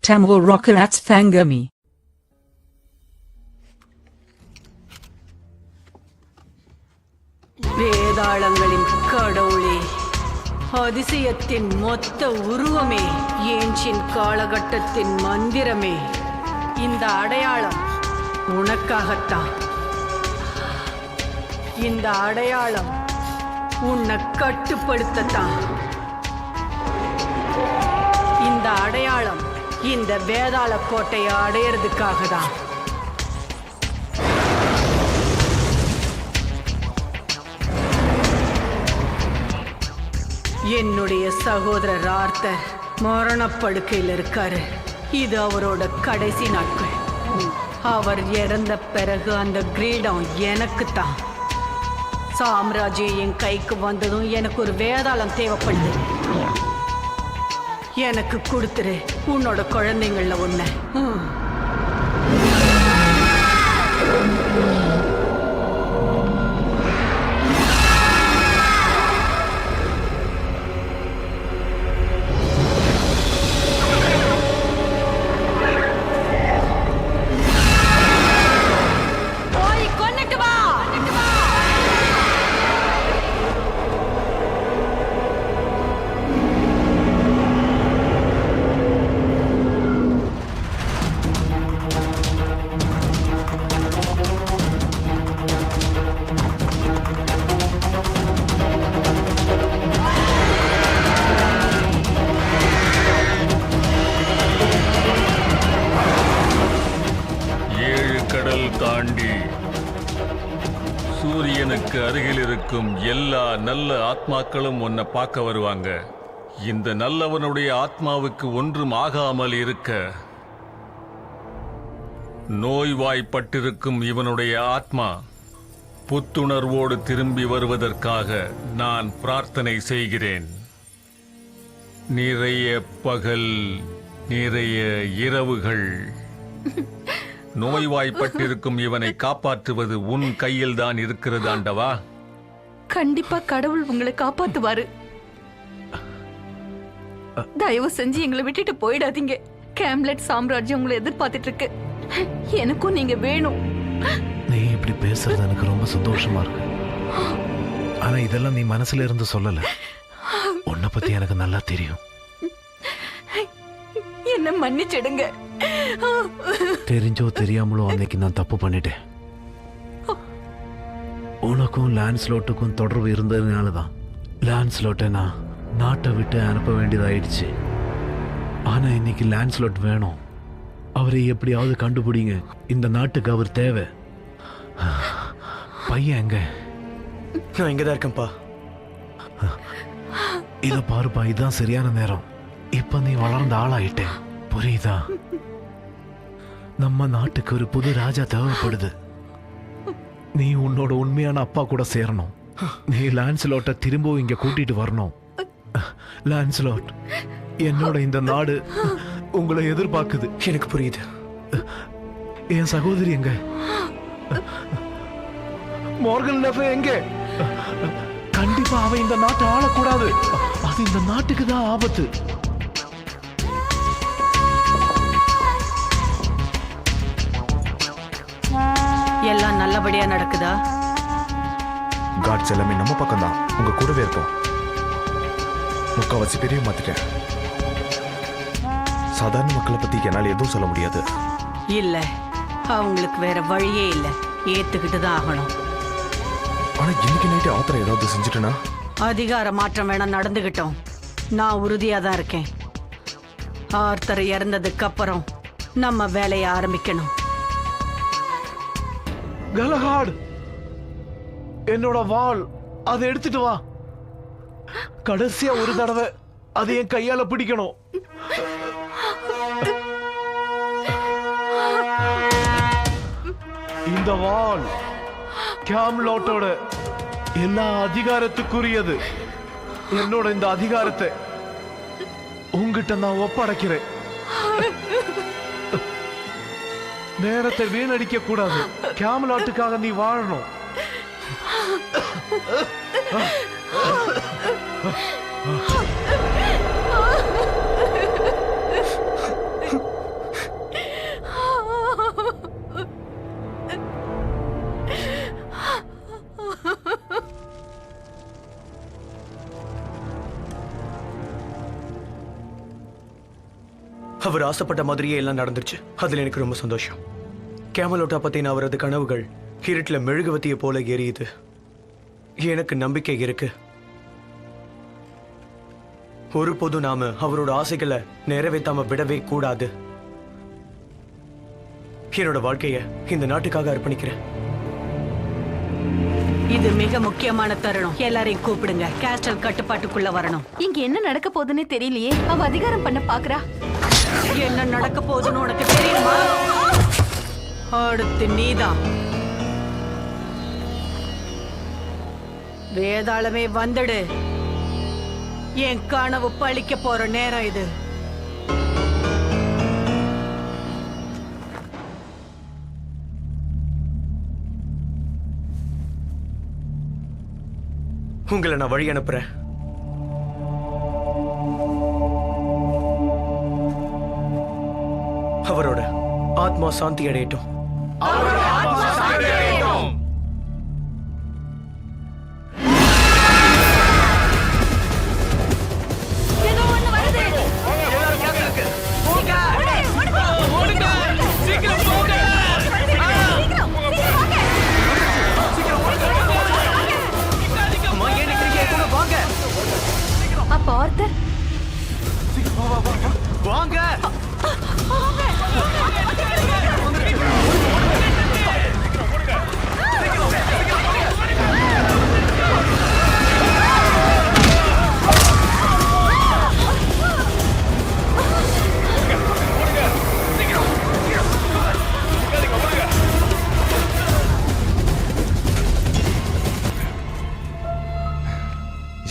Tamil Rockets Thangami. வேதாளங்களின் கடவுளே, அதிசயத்தின் மொத்த உருவமே, ஏன்ஷின் காலகட்டத்தின் மந்திரமே, இந்த அடையாளம் உனக்காகத்தான். இந்த அடையாளம் உன்னை கட்டுப்படுத்தத்தான். இந்த அடையாளம் இந்த வேதாள கோட்டையை அடையிறதுக்காக தான். என்னுடைய சகோதரர் ஆர்த்தர் மரணப்படுக்கையில் இருக்காரு. இது அவரோட கடைசி நாட்கள். அவர் இறந்த பிறகு அந்த கிரீடம் எனக்கு தான். சாம்ராஜ்யம் என் கைக்கு வந்ததும் எனக்கு ஒரு வேதாளம் தேவைப்படுது. எனக்கு கொடுத்துரு உன்னோட குழந்தைங்கள ஒண்ணு. 7 கடல் தாண்டி சூரியனுக்கு அருகில் இருக்கும் எல்லா நல்ல ஆத்மாக்களும் உன்னை பார்க்க வருவாங்க. இந்த நல்லவனுடைய ஆத்மாவுக்கு ஒன்றும் ஆகாமல் இருக்க நோய்வாய்ப்பட்டிருக்கும் இவனுடைய ஆத்மா புத்துணர்வோடு திரும்பி வருவதற்காக நான் பிரார்த்தனை செய்கிறேன். நிறைய பகல், நிறைய இரவுகள். நோய்வாய்ப்பட்டிருக்கும் இவனை காப்பாற்றுவது உன் கையில் தான் இருக்கிறது ஆண்டவா. கண்டிப்பா கடவுள் உங்களை காப்பாத்துவாரு. தயவு செஞ்சு எங்களை விட்டுட்டு போயிடாதீங்க. கேம்லெட் சாம்ராஜ்யம் உங்களை எதிர்பார்த்துட்டு இருக்கு. எனக்கும் நீங்க வேணும். நீ இப்படி பேசுறது எனக்கு ரொம்ப சந்தோஷமா இருக்கு. ஆனா இதெல்லாம் நீ மனசுல இருந்து சொல்லல. உன்னை பத்தி எனக்கு நல்லா தெரியும். என்ன மன்னிச்சிடுங்க. தெரிஞ்சோ தெரியாமலோ அன்னைக்கு நான் தப்பு பண்ணிட்டேன். உனக்கும் லான்ஸ்லோட்டுக்கும் தொடர்பு இருந்ததுனாலதான் லான்ஸ்லோட்டை நான் நாட்டை விட்டு அனுப்ப வேண்டியதாயிடுச்சு. ஆனா இன்னைக்கு லான்ஸ்லோட் வேணும். அவரை எப்படியாவது கண்டுபிடிங்க. இந்த நாட்டுக்கு அவர் தேவை. பையன் எங்க? நான் இங்கதான் இருக்கேன்ப்பா. இத பாருப்பா, இதுதான் சரியான நேரம். இப்ப நீ வளர்ந்த ஆளாயிட்டே, புரியுதா? நம்ம நாட்டுக்கு ஒரு புது ராஜா தேவைப்படுது. நீ உன்னோட உண்மையான அப்பா கூட சேரணும். நீ லான்ஸ்லோட்டை திரும்பவும் இங்க கூட்டிட்டு வரணும். லான்ஸ்லோட், என்னோட இந்த நாடு உங்களை எதிர்பார்க்குது. எனக்கு புரியுது. என் சகோதரி எங்க? மார்கன் லெஃபே எங்க? கண்டிப்பா அவ இந்த நாட்டை ஆளக்கூடாது. அது இந்த நாட்டுக்கு தான் ஆபத்து. எல்லாம் நல்லபடியா நடக்குதா? காட்ஸ் எல்லாமே நம்ம பக்கம் தான். உங்க கூடவே இருப்போம். முக்காவாசி பெரிய மாத்திட்டேன். சாதாரண மக்களை பத்தி என்னால் எதுவும் சொல்ல முடியாது. இல்ல, அவங்களுக்கு வேற வழியே இல்ல. ஏத்துக்கிட்டு தான் ஆகணும். ஆனா இன்னைக்கு நைட்டு ஆத்திரம் ஏதாவது செஞ்சுட்டேனா? அதிகார மாற்றம் வேணா நடந்துகிட்டோம். நான் உறுதியா தான் இருக்கேன். ஆர்த்தர் இறந்ததுக்கு அப்புறம் நம்ம வேலையை ஆரம்பிக்கணும். கலஹாட், என்னோட வாள், அதை எடுத்துட்டு வா. கடைசியா ஒரு தடவை அதை என் கையால பிடிக்கணும். இந்த வாள் கேம்லோட்டோட எல்லா அதிகாரத்துக்குரியது. என்னோட இந்த அதிகாரத்தை உங்ககிட்ட நான் ஒப்படைக்கிறேன். நேரத்தை வீணடிக்க கூடாது. கேம்லாட்டுக்காக நீ வாழணும். அவர் ஆசைப்பட்ட மாதிரியே எல்லாம் நடந்துருச்சு. அதுல எனக்கு ரொம்ப சந்தோஷம். கேமலோட்டா பத்தின அவரது கனவுகள் இருட்டுல மெழுகுவத்திய போல எரியுது. எனக்கு நம்பிக்கை இருக்கு. ஒருபோதும் நாம அவரோட ஆசைகளை நிறைவேற்றாம விடவே கூடாது. என்னோட வாழ்க்கைய இந்த நாட்டுக்காக அர்ப்பணிக்கிறேன். இது மிக முக்கியமான தருணம். எல்லாரையும் கூப்பிடுங்க. கேஸ்டல் கட்டுப்பாட்டுக்குள்ள வரணும். இங்க என்ன நடக்க போகுதுன்னு தெரியலையே. அவ அதிகாரம் பண்ண பாக்குறா. என்ன நடக்க போகுதுன்னு உனக்கு தெரியுமா? அடுத்து நீதான். வேதாளமே வந்துடு. என் கனவு பழிக்க போற நேரம் இது. உங்களை நான் வழி அனுப்புறேன். அவரோட ஆத்மா சாந்தி அடையட்டும். அப்ப ஆர்த்தர் வாங்க.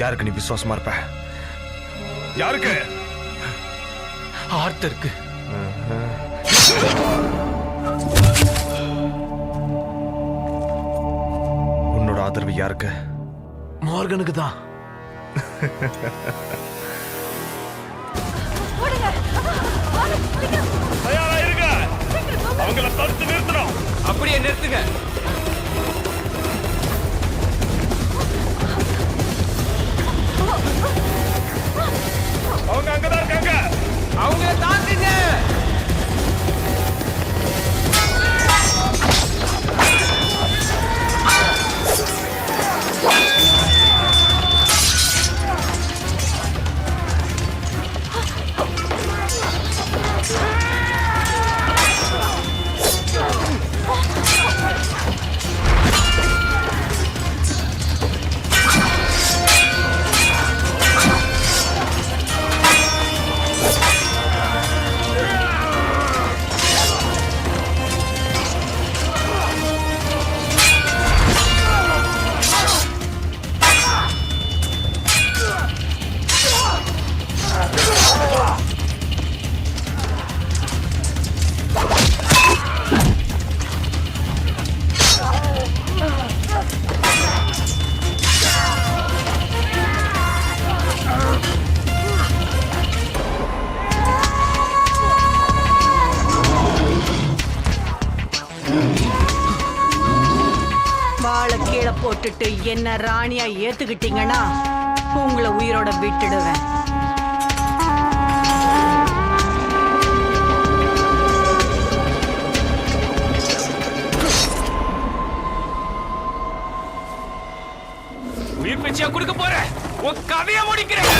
யாருக்கு நீ விசுவாசமா இருப்ப? யாருக்கு? ஆர்த்தருக்கு. உன்னோட ஆதரவு யாருக்கு? மார்கனுக்கு தான். அவங்கள தடுத்து நிறுத்தணும். அப்படியே நிறுத்துங்க. அவங்க அங்கதான் இருக்காங்க. அவங்கள தாக்குங்க. வாழை கீழே போட்டுட்டு என்ன ராணியா ஏத்துக்கிட்டீங்கன்னா உங்களை உயிரோட விட்டுடுவேன். உயிர் பிச்சையா கொடுக்க போற. உன் கதைய முடிக்கிறேன்.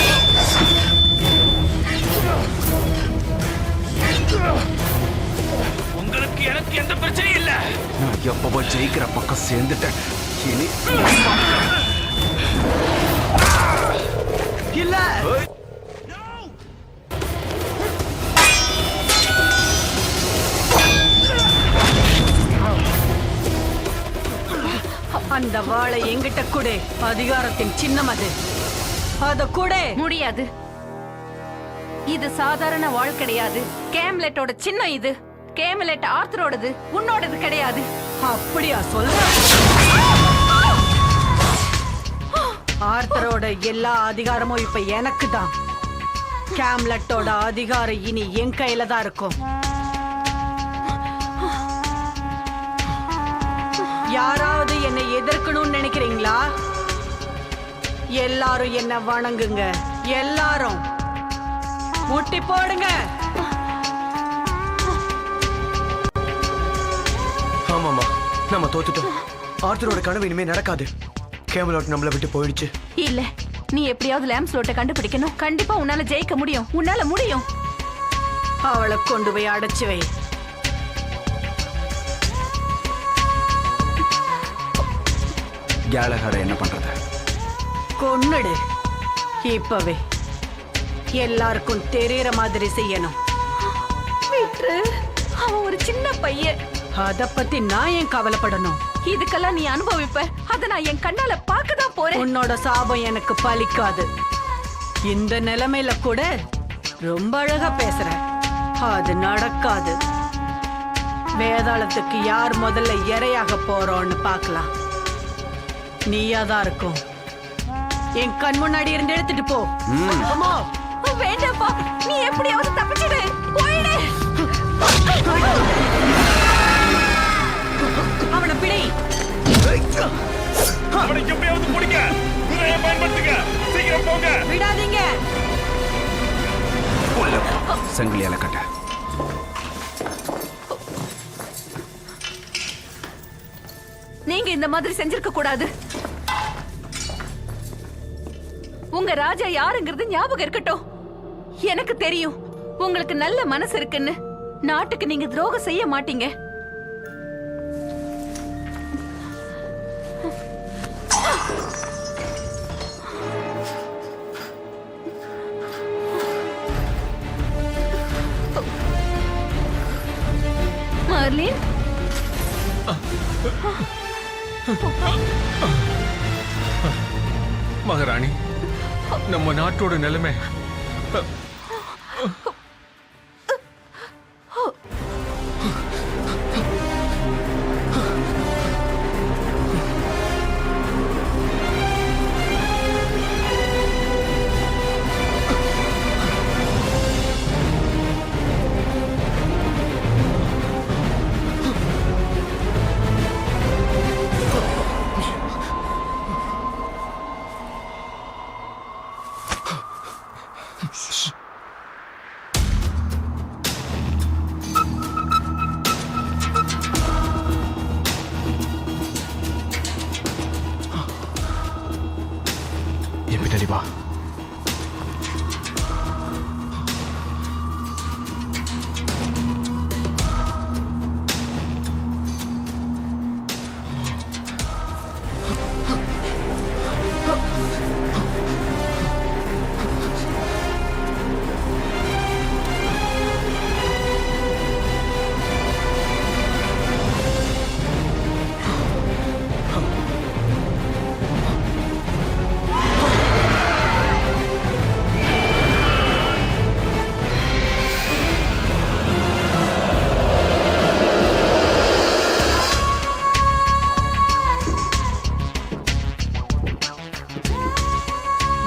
உங்களுக்கு எனக்கு எந்த பிரச்சனையும் இல்ல. நான் எப்பவோ ஜெயிக்கிற பக்கம் சேர்ந்துட்டேன். இனி இல்ல. அந்த வாளை எங்கிட்ட கூட. அதிகாரத்தின் சின்னம் அது. அத கூட முடியாது. இது சாதாரண வாழ் கிடையாது. கேம்லெட்டோட சின்னம் இது. கேம்லெட் ஆர்த்தரோடது, உன்னோடது கிடையாது. அப்படியா சொல்ற? ஆர்த்தரோட எல்லா அதிகாரமும் இப்ப எனக்கு தான். கேம்லெட்டோட அதிகாரம் இனி என் கையில தான் இருக்கும். யாராவது என்னை எதிர்க்கணும்னு நினைக்கிறீங்களா? எல்லாரும் என்ன வணங்குங்க. எல்லாரும் முட்டி போடுங்க. ஆமாமா, நம்ம தோத்துட்டோம். ஆர்த்தரோட கனவு இனிமே நடக்காது. கேமலாட் நம்மளை விட்டு போயிடுச்சு. இல்ல, நீ எப்படியாவது லேம்ஸ்லோட்டை கண்டுபிடிக்கணும். கண்டிப்பா உன்னால ஜெயிக்க முடியும். உன்னால முடியும். அவளை கொண்டு போய் அடைச்சு வை. கேலஹரை என்ன பண்றது? கொன்னுடு இப்பவே. எல்லாருக்கும் தெரியற மாதிரி செய்யணும். விட்ரு, அவன் ஒரு சின்ன பையன். அத பத்தி நான் ஏன் கவலைப்படணும்? இதுக்கெல்லாம் நீ அனுபவிப்ப. அத நான் என் கண்ணால பார்க்கதான் போறேன். உன்னோட சாபம் எனக்கு பலிக்காது. இந்த நிலைமையில கூட ரொம்ப அழகா பேசுற. அது நடக்காது. வேதாளத்துக்கு யார் முதல்ல இரையாக போறோம்னு பார்க்கலாம். நீயாதான் இருக்கும். என் கண் முன்னாடி இருந்து எடுத்துட்டு போ. அம்மா, வேண்டாப்பா, நீ எப்படியாவது தப்பிச்சிடு. போயிடு. அவனை பிடி. அவனை எப்படியாவது பிடிங்க. குதிரையை பயன்படுத்துங்க. சீக்கிரம் போங்க. விடாதீங்க. செங்கலியால கட்ட. நீங்க இந்த மாதிரி செஞ்சிருக்க கூடாது. உங்க ராஜா யாருங்கிறது ஞாபகம் இருக்கட்டும். எனக்கு தெரியும் உங்களுக்கு நல்ல மனசு இருக்குன்னு. நாட்டுக்கு நீங்க துரோகம் செய்ய மாட்டீங்க. மார்லின், மகாராணி, நம்ம நாட்டோட நிலைமை என் பின்னாடி வா.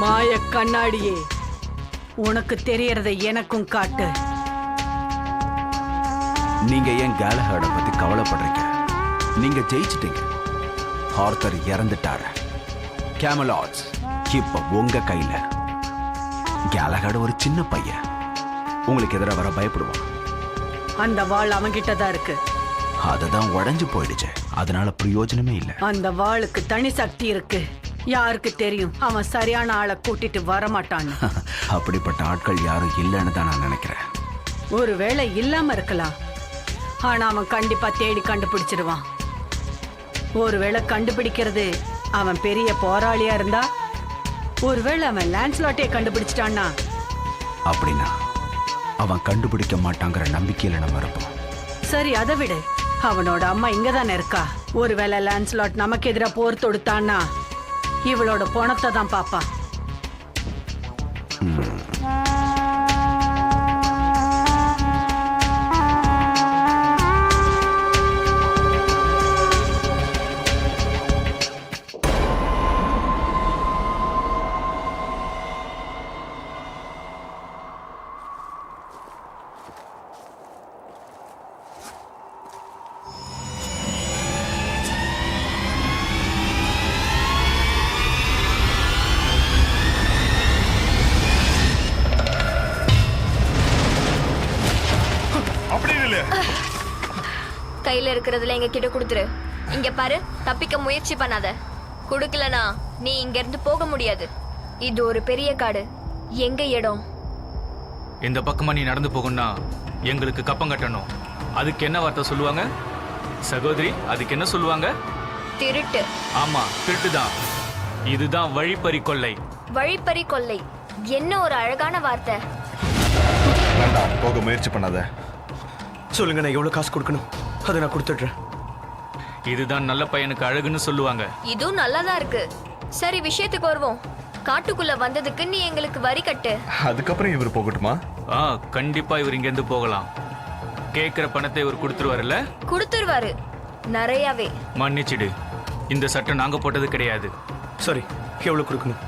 மாய கண்ணாடியே, உனக்கு தெரியறதை எனக்கும் காட்டு. நீங்க ஏன் கேலஹர்ட பத்தி கவலைப்படுறீங்க? நீங்க ஜெயிச்சிட்டீங்க. ஆர்த்தர் இறந்துட்டாரு. கேமலாட்ஸ் இப்ப உங்க கையில. கேலஹர்ட ஒரு சின்ன பையன். உங்களுக்கு எதிராக வர பயப்படுவான். அந்த வாள் அவன்கிட்ட தான் இருக்கு. அதுதான் உடைஞ்சு போயிடுச்சு. அதனால பிரயோஜனமே இல்ல. அந்த வாளுக்கு தனி சக்தி இருக்கு. யாருக்கு தெரியும், அவன் சரியான ஆளை கூட்டிட்டு வரமாட்டான்னு. அப்படிப்பட்ட ஆட்கள் யாரும் இல்லைன்னு தான் நான் நினைக்கிறேன். ஒருவேளை இல்லாம இருக்கலாம். ஆனா அவன் கண்டிப்பா தேடி கண்டுபிடிச்சிருவான். ஒருவேளை கண்டுபிடிக்கிறது அவன் பெரிய போராளியா இருந்தா, ஒருவேளை அவன் லான்ஸ்லாட்டே கண்டுபிடிச்சிட்டான்னா, அப்படின்னா அவன் கண்டுபிடிக்க மாட்டாங்கிற நம்பிக்கையில நம்ம இருப்போம். சரி, அதை விடு. அவனோட அம்மா இங்கதானே இருக்கா. ஒருவேளை லான்ஸ்லாட் நமக்கு எதிராக போர் தொடுத்தான்னா இவளோட பணத்தை தான் பாப்பா. கையில இருக்கிறதுல எங்க கிட்ட கொடுத்துரு. இங்க பாரு, தப்பிக்க முயற்சி பண்ணாத. கொடுக்கலனா நீ இங்க இருந்து போக முடியாது. இது ஒரு பெரிய காடு, எங்க இடம். இந்த பக்கமா நீ நடந்து போகணும்னா எங்களுக்கு கப்பம் கட்டணும். அதுக்கு என்ன வார்த்தை சொல்லுவாங்க சகோதரி? அதுக்கு என்ன சொல்லுவாங்க? திருட்டு. ஆமா, திருட்டு தான். இதுதான் வழிப்பறி கொள்ளை. வழிப்பறி கொள்ளை என்ன ஒரு அழகான வார்த்தை. வேண்டாம், போக முயற்சி பண்ணாத. சொல்லுங்க, நான் எவ்வளவு காசு கொடுக்கணும்? அதை நான் கொடுத்துட்றேன். இதுதான் நல்ல பையனுக்கு அழகுன்னு சொல்லுவாங்க. இதுவும் நல்லாதான் இருக்கு. சரி, விஷயத்துக்கு வருவோம். காட்டுக்குள்ள வந்ததுக்கு நீ எங்களுக்கு வரி கட்டு. அதுக்கப்புறம் இவர் போகட்டுமா? கண்டிப்பா இவர் இங்க இருந்து போகலாம். கேக்குற பணத்தை இவர் கொடுத்துருவாருல்ல? கொடுத்துருவாரு, நிறையவே. மன்னிச்சிடு, இந்த சட்டம் நாங்க போட்டது கிடையாது. சரி, எவ்வளவு கொடுக்கணும்?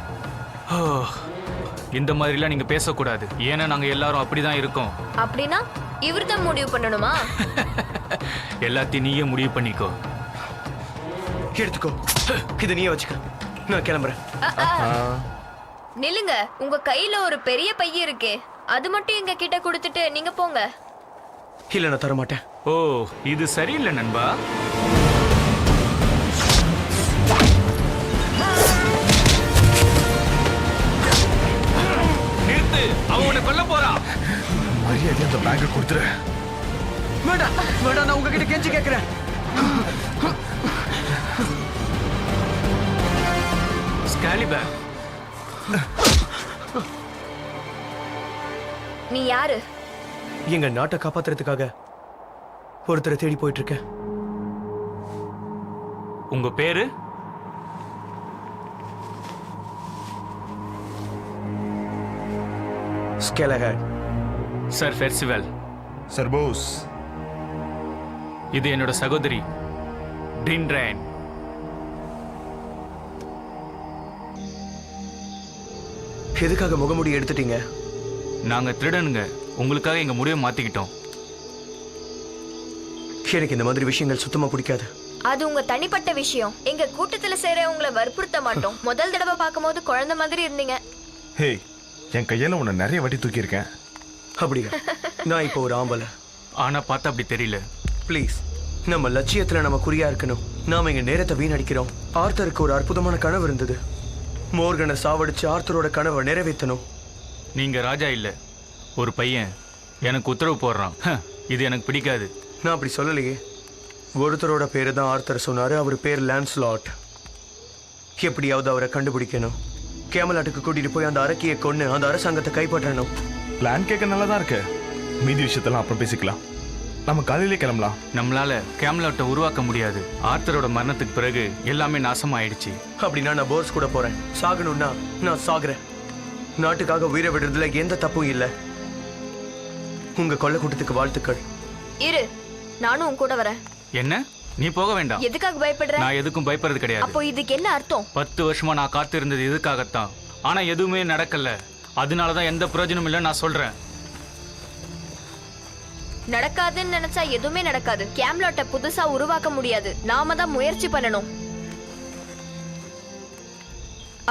இந்த மாதிரிலாம் நீங்க பேசக்கூடாது. ஏன்னா நாங்க எல்லாரும் அப்படிதான் இருக்கோம். அப்படின்னா இவர்தான் முடிவு பண்ணணுமா? எல்லாத்தையும் நீயே முடிவு பண்ணிக்கோ. எடுத்துக்கோ, இதை நீயே வச்சுக்க. நான் கிளம்புறேன். நில்லுங்க, உங்க கையில ஒரு பெரிய பைய இருக்கே, அது மட்டும் எங்க கிட்ட கொடுத்துட்டு நீங்க போங்க. இல்ல, நான் தர மாட்டேன். ஓ, இது சரியில்லை நண்பா. நிறுத்து, அவனை கொல்ல போறான். மரியாதை அந்த பேக்கை கொடுத்துரு. வேண்டாம் வேண்டாம், நான் உங்ககிட்ட கெஞ்சி கேட்கிறேன். ஸ்காலிபர், நீ யாரு? எங்க நாட்டை காப்பாத்துறதுக்காக ஒருத்தரை தேடி போயிட்டு இருக்கேன். உங்க பேரு? ஸ்கேலஹெட். சர் ஃபெர்சிவல். சர்போஸ். இது என்னோட சகோதரி டின்ரேன். எதுக்காக முகமூடி எடுத்துட்டீங்க? நாங்க திருடனுங்க, உங்களுக்காக எங்க முடிவை மாத்திக்கிட்டோம். எனக்கு இந்த மாதிரி விஷயங்கள் சுத்தமா பிடிக்காது. அது உங்க தனிப்பட்ட விஷயம். எங்க கூட்டத்துல சேர உங்களை வற்புறுத்த மாட்டோம். முதல் தடவை பார்க்கும்போது குழந்தை மாதிரி இருந்தீங்க. ஹே, என் கையால உன்னை நிறைய வாட்டி தூக்கியிருக்கேன். அப்படியா? நான் இப்போ ஒரு ஆம்பளை. ஆனா பார்த்தா அப்படி தெரியல. ப்ளீஸ், நம்ம லட்சியத்துல நம்ம குறியா இருக்கணும். நாம இங்க நேரத்தை வீணடிக்கிறோம். ஆர்த்தருக்கு ஒரு அற்புதமான கனவு இருந்தது. மோர்கனை சாவடிச்சு ஆர்த்தரோட கனவை நிறைவேற்றணும். நீங்க ராஜா இல்ல, ஒரு பையன். எனக்கு உத்தரவு போடுறான். இது எனக்கு பிடிக்காது. நான் அப்படி சொல்லலையே. ஒருத்தரோட பேரு தான் ஆர்த்தர் சொன்னாரு. அவர் பேர் லான்ஸ்லாட். எப்படியாவது அவரை கண்டுபிடிக்கணும். கேமலாட்டுக்கு கூட்டிட்டு போய் அந்த அரக்கியை கொன்னு அந்த அரசாங்கத்தை கைப்பற்றணும். பிளான் கேட்க நல்லா தான் இருக்கு. மீதி விஷயத்தெல்லாம் அப்புறம் பேசிக்கலாம். நம்ம காலையிலே கிளம்பலாம். நம்மளால கேம்லாட்டை உருவாக்க முடியாது. ஆர்த்தரோட மரணத்துக்கு பிறகு எல்லாமே நாசமாயிடுச்சு. அப்படின்னா நான் போர்ஸ் கூட போறேன். சாகணும்னா நான் சாகுறேன். நாட்டுக்காக உயிரை விடுறதுல எந்த தப்பும் இல்லை. உங்க கொள்ள கூட்டத்துக்கு வாழ்த்துக்கள். இரு, நானும் உன் கூட வரேன். என்ன? நீ போக வேண்டாம். எதுக்காக பயப்படுற? நான் எதுக்கும் பயப்படுறது கிடையாது. அப்போ இதுக்கு என்ன அர்த்தம்? 10 வருஷமா நான் காத்து இருந்தது இதுக்காகத்தான். ஆனா எதுவுமே நடக்கல. அதனாலதான் எந்த பிரயோஜனம் இல்லை நான் சொல்றேன். நடக்காதுன்னு நினைச்சா எதுவுமே நடக்காது. கேம்லாட்டை புதுசா உருவாக்க முடியாது. நாம தான் முயற்சி பண்ணணும்.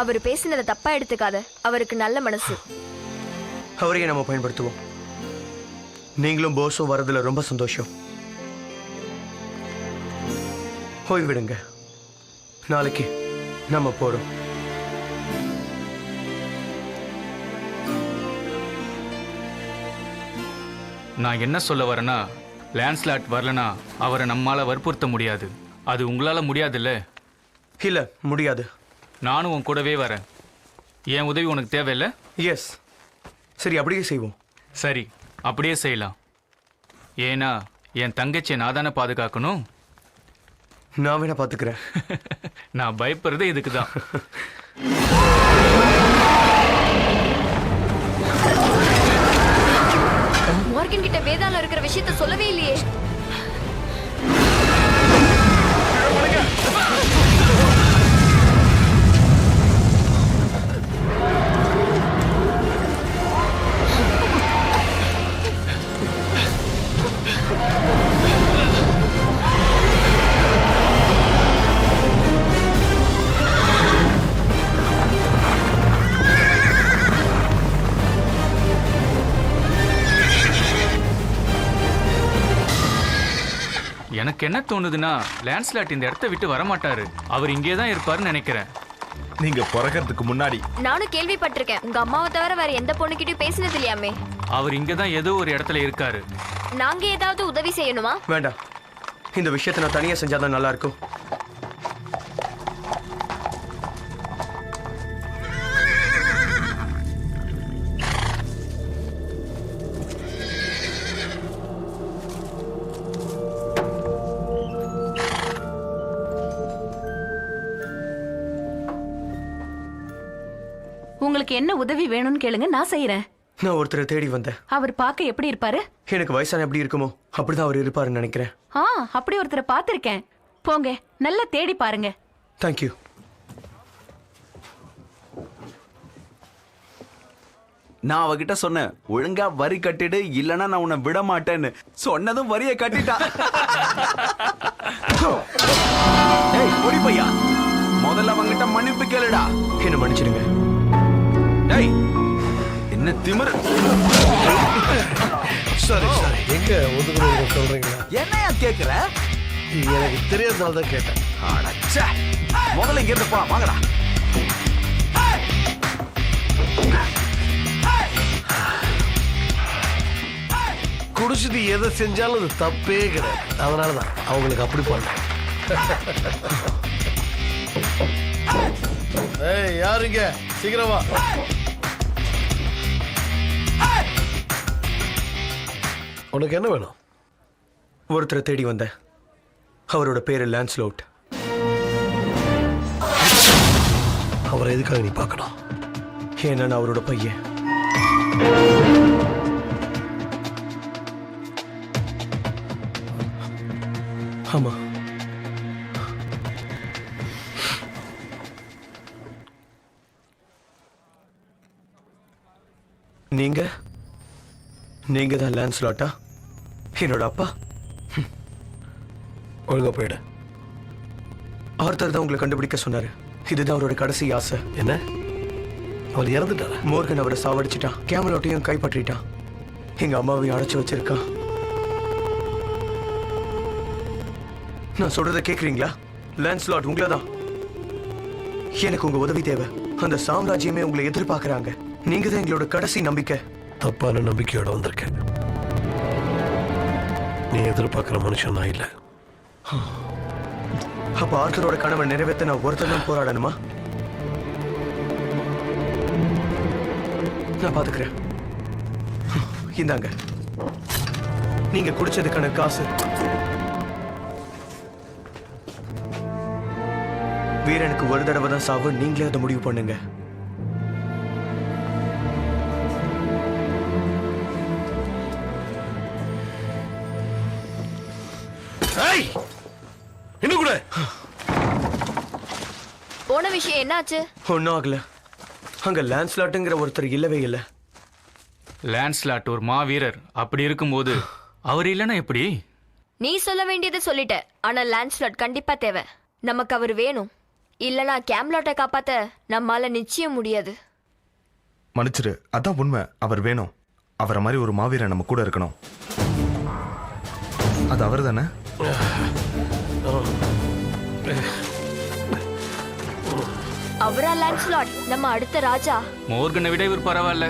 அவர் பேசினதை தப்பா எடுத்துக்காத. அவருக்கு நல்ல மனசு. அவரையே நம்ம பயன்படுத்துவோம். நீங்களும் போஸும் வரதுல ரொம்ப சந்தோஷம். ஓய்விடுங்க. நாளைக்கு நம்ம போறோம். நான் என்ன சொல்ல வரேன்னா, லான்ஸ்லாட் வரலனா அவரை நம்மால வற்புறுத்த முடியாது. அது உங்களால முடியாதுல்ல? இல்ல, முடியாது. நானும் உன் கூடவே வரேன். என் உதவி உனக்கு தேவையில்லை? எஸ். சரி, அப்படியே செய்வோம். சரி, அப்படியே செய்யலாம். ஏன்னா என் தங்கச்சியை நான் தானே பாதுகாக்கணும். நான் வேணா பாத்துக்கிறேன். நான் பயப்படுறதே இதுக்கு தான். மார்கன் கிட்ட வேதாளம் இருக்கிற விஷயத்த சொல்லவே இல்லையே. எனக்கு என்ன தோணுதுன்னா லான்ஸ்லாட் இந்த இடத்த விட்டு வரமாட்டாரு. அவர் இங்கே தான் இருப்பாருன்னு நினைக்கிறேன். நீங்க பிறக்கிறதுக்கு முன்னாடி நானும் கேள்விப்பட்டிருக்கேன். உங்க அம்மாவை தவிர வேற எந்த பொண்ணுகிட்டயும் பேசினது இல்லையாமே. அவர் இங்கே தான் ஏதோ ஒரு இடத்துல இருக்காரு. நாங்க ஏதாவது உதவி செய்யணுமா? வேண்டாம், இந்த விஷயத்தை நான் தனியா செஞ்சாதான் நல்லா இருக்கும். உங்களுக்கு என்ன உதவி வேணும்னு கேளுங்க, நான் செய்யறேன். நான் ஒருத்தரை தேடி வந்தேன். அவர் பார்க்க எப்படி இருப்பாரு? எனக்கு வயசான எப்படி இருக்குமோ அப்படிதான் அவர் இருப்பாருன்னு நினைக்கிறேன். அப்படி ஒருத்தரை பார்த்திருக்கேன். போங்க, நல்லா தேடி பாருங்க. தேங்க்யூ. நான் அவகிட்ட சொன்னேன், ஒழுங்கா வரி கட்டிடு, இல்லனா நான் உன்னை விட மாட்டேன்னு. சொன்னதும் வரியை கட்டிட்டா. ஏய் பொடி பையா, முதல்ல அவங்கிட்ட மன்னிப்பு கேளுடா. என்ன மன்னிச்சிடுங்க. டேய் என்ன திமிரு. சரி சரி, எங்க ஒதுக்குறீங்க சொல்றீங்களா? என்னையா கேக்குற? எனக்கு தெரியாதனால தான் கேட்டேன். அடச்சே, முதல்ல இங்க இருந்து போ, வாங்கடா. குடிச்சிட்டு எதை செஞ்சாலும் அது தப்பே கிடையாது. அதனாலதான் அவங்களுக்கு அப்படி பண்றேன். ஏய் யாருங்க, சீக்கிரம் வா. உனக்கு என்ன வேணும்? ஒருத்தரை தேடி வந்தேன். அவரோட பேரு லான்ஸ்லோட். அவரை எதுக்காக நீ பார்க்கணும்? ஏன்னா நான் அவரோட பையன். ஆமா, நீங்க தான் லான்ஸ்லாட்டா? என்னோட அப்பா? ஒழுங்கா போயிடு. ஆர்த்தர் தான் உங்களை கண்டுபிடிக்க சொன்னாரு. இதுதான் அவரோட கடைசி ஆசை. என்ன, அவர் இறந்துட்டார? மோர்கன் அவரை சாவடிச்சிட்டான். கேமலோட்டையும் கைப்பற்றிட்டான். எங்க அம்மாவையும் அடைச்சு வச்சிருக்கான். நான் சொல்றதை கேக்குறீங்களா? லான்ஸ்லாட், உங்களை தான். எனக்கு உங்க உதவி தேவை. அந்த சாம்ராஜ்யமே உங்களை எதிர்பார்க்கறாங்க. நீங்க தான் எங்களோட கடைசி நம்பிக்கை. தப்பான நம்பிக்கையோட வந்திருக்கேன். நீ எதிர்பார்க்கிற மனுஷன் நான் இல்லை. அப்ப ஆர்த்தரோட கனவை நிறைவேற்ற நான் ஒருத்தர் தான் போராடணுமா? நான் பாத்துக்கிறேன். இந்தாங்க, நீங்க குடிச்சதுக்கான காசு. வீரனுக்கு ஒரு தடவை தான் சாவு. நீங்களே அதை முடிவு பண்ணுங்க. இன்னும் கூட போன விஷயம் என்னாச்சு? ஒன்னும் ஆகல. அங்க லான்ஸ்லாட்டுங்கிற ஒருத்தர் இல்லவே இல்லை. லான்ஸ்லாட் ஒரு மாவீரர். அப்படி இருக்கும்போது அவர் இல்லைன்னா எப்படி? நீ சொல்ல வேண்டியதை சொல்லிட்ட. ஆனா லான்ஸ்லாட் கண்டிப்பா தேவை. நமக்கு அவர் வேணும். இல்லனா கேம்லாட்டை காப்பாத்த நம்மால நிச்சயம் முடியாது. மன்னிச்சிரு, அதான் உண்மை. அவர் வேணும். அவரை மாதிரி ஒரு மாவீரன் நம்ம கூட இருக்கணும். அது அவர் தானே? அவரா லான்ஸ்லாட், நம்ம அடுத்த ராஜா? மோர்கனை விட இவர் பரவாயில்ல.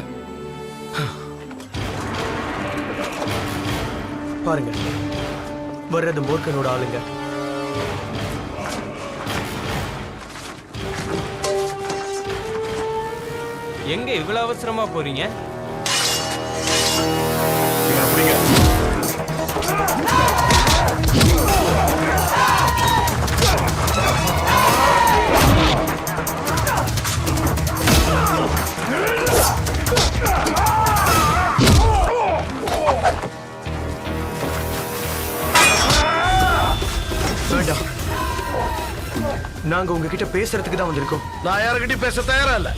பாருங்க, வர்றது மோர்கனோட ஆளுங்க. எங்க இவ்வளவு அவசரமா போறீங்க? வேண்டாம், நாங்க உங்ககிட்ட பேசுறதுக்கு தான் வந்திருக்கோம். நான் யாருக்கிட்டையும் பேச தயாரா இல்ல.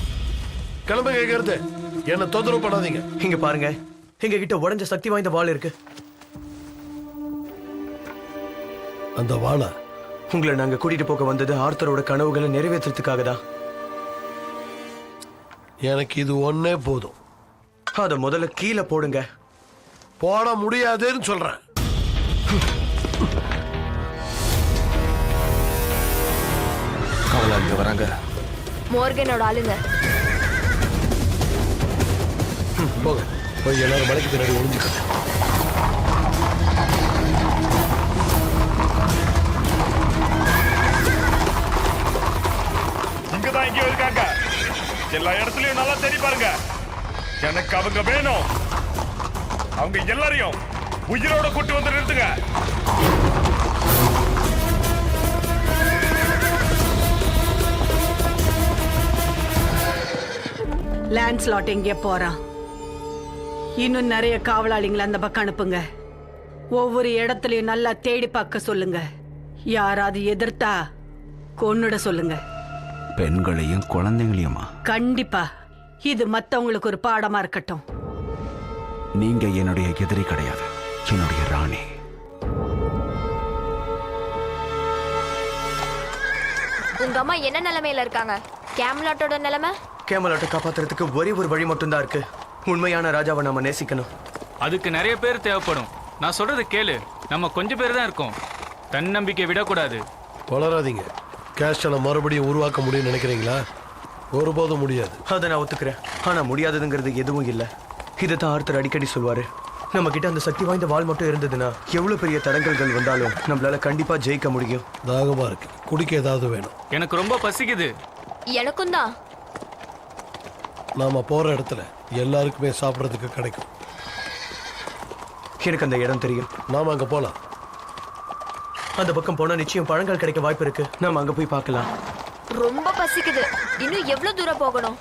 கிளம்பு கேட்கறது. என்ன தொந்தரவு பண்ணாதீங்க. இங்க பாருங்க, எங்க கிட்ட உடைஞ்ச சக்தி வாய்ந்த வாள் இருக்கு. அந்த வாளை உங்களை நாங்க கூட்டிட்டு போக வந்தது ஆர்த்தரோட கனவுகளை நிறைவேற்றுறதுக்காக தான். எனக்கு இது ஒன்னே போதும். அத முதல்ல கீழே போடுங்க. போட முடியாதுன்னு சொல்றேன். இங்க வராங்க. மோர்கனோட ஆளுங்க. போங்க, போய் எல்லாரும் மலைக்கு பின்னாடி ஒளிஞ்சுக்கோங்க. இங்கதான் இங்கே இருக்காங்க. எல்லா இடத்துலயும் நல்லா தேடி பாருங்க. எனக்கு அவங்க வேணும். அவங்க எல்லாரையும் உயிரோட கூட்டி வந்து நிறுத்துங்க. லான்ஸ்லாட் எங்கே போறான்? இன்னும் நிறைய காவலாளிங்களை அந்த பக்கம் அனுப்புங்க. ஒவ்வொரு இடத்துலயும் நல்லா தேடி பார்க்க சொல்லுங்க. யாராவது எதிர்த்தா கொன்னுட சொல்லுங்க. பெண்களையும் குழந்தைங்களையுமா? கண்டிப்பா. இது மத்தவங்களுக்கு ஒரு பாடமா இருக்கட்டும். நீங்க என்னுடைய எதிரி கிடையாது, என்னுடைய ராணி. உங்க அம்மா என்ன நிலைமையில இருக்காங்க? கேம்லாட்டோட நிலைமை? கேமலாட்டை காப்பாத்துறதுக்கு ஒரே ஒரு வழி மட்டும்தான் இருக்கு. உண்மையான ராஜாவை நம்ம நேசிக்கணும். அதுக்கு நிறைய பேர் தேவைப்படும். நான் சொல்றது கேளு. நம்ம கொஞ்சம் பேர் தான் இருக்கோம். தன்னம்பிக்கை விடக்கூடாது. வளராதீங்க. கேஸ்டலை மறுபடியும் உருவாக்க முடியும்னு நினைக்கிறீங்களா? ஒருபோதும் முடியாது. அதை நான் ஒத்துக்கிறேன். ஆனா முடியாததுங்கிறது எதுவும் இல்லை. இதைத்தான் ஆர்த்தர் அடிக்கடி சொல்வாரு. நம்ம கிட்ட அந்த சக்தி வாய்ந்த வாள் மட்டும் இருந்ததுன்னா எவ்வளவு பெரிய தடங்கல்கள் வந்தாலும் நம்மளால கண்டிப்பா ஜெயிக்க முடியும். தாகமா இருக்கு, குடிக்க ஏதாவது வேணும். எனக்கு ரொம்ப பசிக்குது. எனக்கும் தான். நாம போற இடத்துல எல்லாருக்குமே சாப்பிட்றதுக்கு கிடைக்கும். எனக்கு அந்த இடம் தெரியும். நாம அங்க போலாம். அந்த பக்கம் போனா நிச்சயம் பழங்கள் கிடைக்க வாய்ப்பு இருக்கு. நாம அங்க போய் பார்க்கலாம். ரொம்ப பசிக்குது. இன்னும் எவ்வளவு தூரம் போகணும்?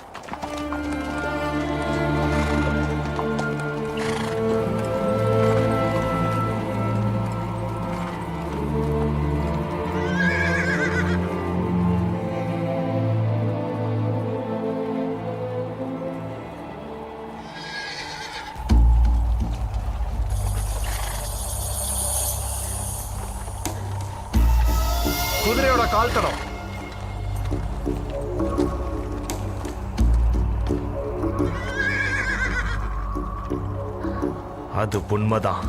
குதிரையோட கால் தடம். அது உண்மைதான்.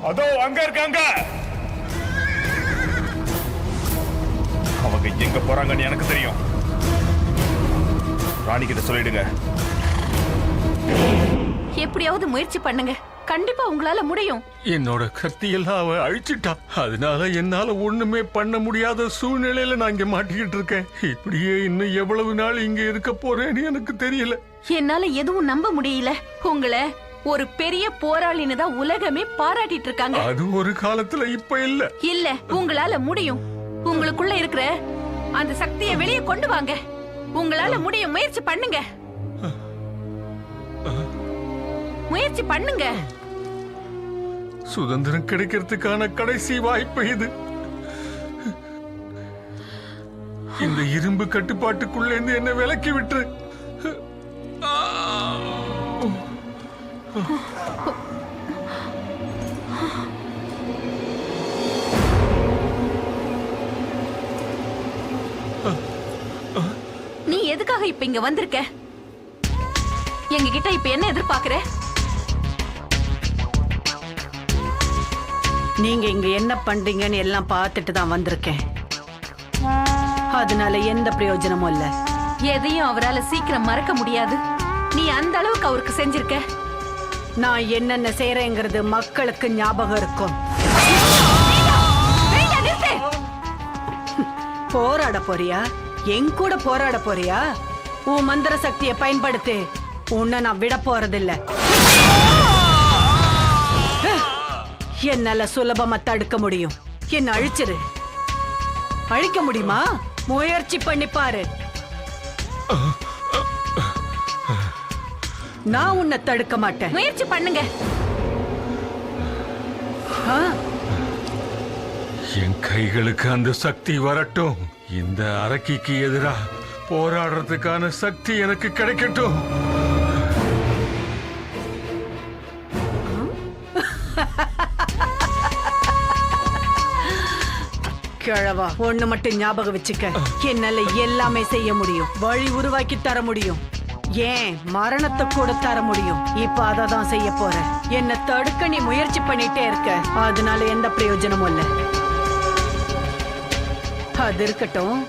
அதோ அங்க இருக்காங்க. அவங்க எங்க போறாங்கன்னு எனக்கு தெரியும். ராணி கிட்ட சொல்லிடுங்க. எப்படியாவது முயற்சி பண்ணுங்க. கண்டிப்பா உங்களால முடியும். என்னோட கத்தியெல்லாம் அவ அழிச்சிட்டா. அதனால என்னால ஒண்ணுமே பண்ண முடியாத சூழ்நிலையில நான் இங்க மாட்டிக்கிட்டு இருக்கேன். இப்படியே இன்னும் எவ்வளவு நாள் இங்க இருக்க போறேன்னு எனக்கு தெரியல. என்னால எதுவும் நம்ப முடியல. உங்களை ஒரு பெரிய போராளின்னு தான் உலகமே பாராட்டிட்டு இருக்காங்க. அது ஒரு காலத்துல இப்ப இல்ல. இல்ல, உங்களால முடியும். உங்களுக்குள்ள இருக்கிற அந்த சக்தியை வெளியே கொண்டு வாங்க. உங்களால முடியும். முயற்சி பண்ணுங்க. முயற்சி பண்ணுங்க. சுதந்திரம் கிடைக்கிறதுக்கான கடைசி வாய்ப்பு இது. இந்த இரும்பு கட்டுப்பாட்டுக்குள்ள இருந்து என்ன விலக்கி விட்டு. நீ எதுக்காக இப்ப இங்க வந்திருக்க? எங்க கிட்ட இப்ப என்ன எதிர்பார்க்கிற? நீங்க இங்க என்ன பண்றீங்கன்னு எல்லாம் பார்த்துட்டு தான் வந்திருக்கேன். அதனால எந்த பிரயோஜனமும் இல்ல. எதையும் அவரால சீக்கிரம் மறக்க முடியாது. நீ அந்த அளவுக்கு அவருக்கு செஞ்சிருக்க. நான் என்னென்ன செய்யறேங்கிறது மக்களுக்கு ஞாபகம் இருக்கும். போராட போறியா? என் கூட போராட போறியா? உன் மந்திர சக்தியை பயன்படுத்தி உன்னை நான் விட போறதில்ல. என்னால சுலபமா தடுக்க முடியும். என்ன அழிச்சிரு. அழிக்க முடியுமா? முயற்சி பண்ணி பாரு. நான் உன்னை தடுக்க மாட்டேன். முயற்சி பண்ணுங்க. என் கைகளுக்கு அந்த சக்தி வரட்டும். இந்த அரக்கிக்கு எதிராக போராடுறதுக்கான சக்தி எனக்கு கிடைக்கட்டும். கிழவா, ஒண்ணு மட்டும் ஞாபகம் வச்சுக்க, என்னால எல்லாமே செய்ய முடியும், வழி உருவாக்கி தர முடியும், ஏன் மரணத்தை கூட தர முடியும். இப்ப அததான் செய்ய போற. என்ன தடுக்க நீ முயற்சி பண்ணிட்டே இருக்க, அதனால எந்த பிரயோஜனமும் இல்ல. அது இருக்கட்டும்,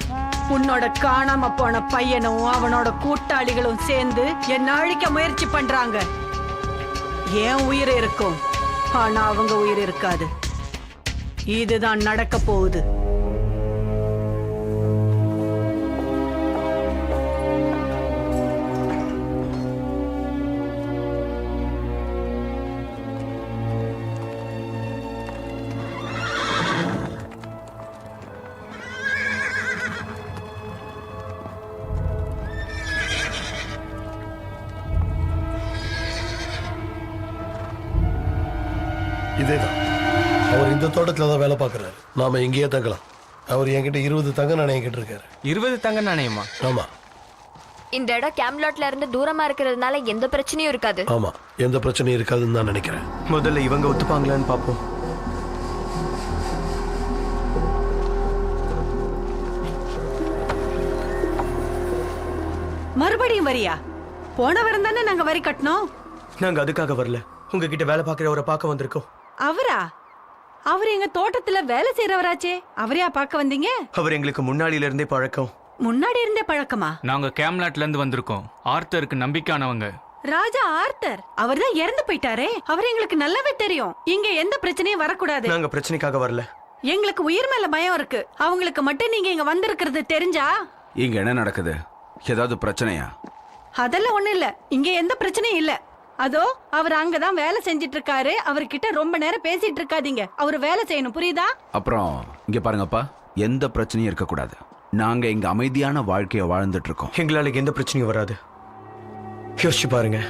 உன்னோட காணாம போன பையனும் அவனோட கூட்டாளிகளும் சேர்ந்து என்ன அழிக்க முயற்சி பண்றாங்க. என் உயிர் இருக்கும், ஆனா அவங்க உயிர் இருக்காது. இதுதான் நடக்க போகுது. இதேதான், அவர் இந்த தோட்டத்துல தான் வேலை பார்க்கறாரு. நாம இங்கேயே தங்கலாம். அவர் என்கிட்ட 20 தங்க நாணயம் கேட்டிருக்காரு. 20 தங்க நாணயமா? ஆமா இந்த இடம் கேம்லாட்ல இருந்து தூரமா இருக்கிறதுனால எந்த பிரச்சனையும் இருக்காது. ஆமா, எந்த பிரச்சனையும் இருக்காதுன்னு தான் நினைக்கிறேன். முதல்ல இவங்க ஒத்துப்பாங்களான்னு பார்ப்போம். மறுபடியும் வரியா? போன வாரம் தானே நாங்க வரி கட்டணும். நாங்க அதுக்காக வரல, உங்ககிட்ட வேலை பார்க்கிறவரை பார்க்க வந்திருக்கோம். அவரா? அவர் எங்க தோட்டத்துல வேலை செய்யறவராச்சே, அவரையா பார்க்க வந்தீங்க? அவர் எங்களுக்கு முன்னாடியில இருந்தே பழக்கம். முன்னாடி இருந்தே பழக்கமா? நாங்க கேம்லாட்ல இருந்து வந்திருக்கோம். ஆர்த்தருக்கு நம்பிக்கையானவங்க. ராஜா ஆர்த்தர் அவர்தான் இறந்து போயிட்டாரே. அவர் எங்களுக்கு நல்லாவே தெரியும். இங்க எந்த பிரச்சனையும் வரக்கூடாது. நாங்க பிரச்சனைக்காக வரல. எங்களுக்கு உயிர் மேல பயம் இருக்கு. அவங்களுக்கு மட்டும் நீங்க இங்க வந்திருக்கிறது தெரிஞ்சா. இங்க என்ன நடக்குது? ஏதாவது பிரச்சனையா? அதெல்லாம் ஒண்ணு இல்ல, இங்க எந்த பிரச்சனையும் இல்ல. அதோ அவர் அங்கதான் வேலை செஞ்சிட்டு இருக்காரு. அவர்கிட்ட ரொம்ப நேரம் பேசிட்டு இருக்காதீங்க, அவரு வேலை செய்யணும், புரியுதா? அப்புறம் இங்க பாருங்கப்பா, எந்த பிரச்சனையும் இருக்கக்கூடாது. நாங்க இங்க அமைதியான வாழ்க்கைய வாழ்ந்துட்டு இருக்கோம். எங்களால எந்த பிரச்சனையும் வராது. யோசிச்சு பாருங்க.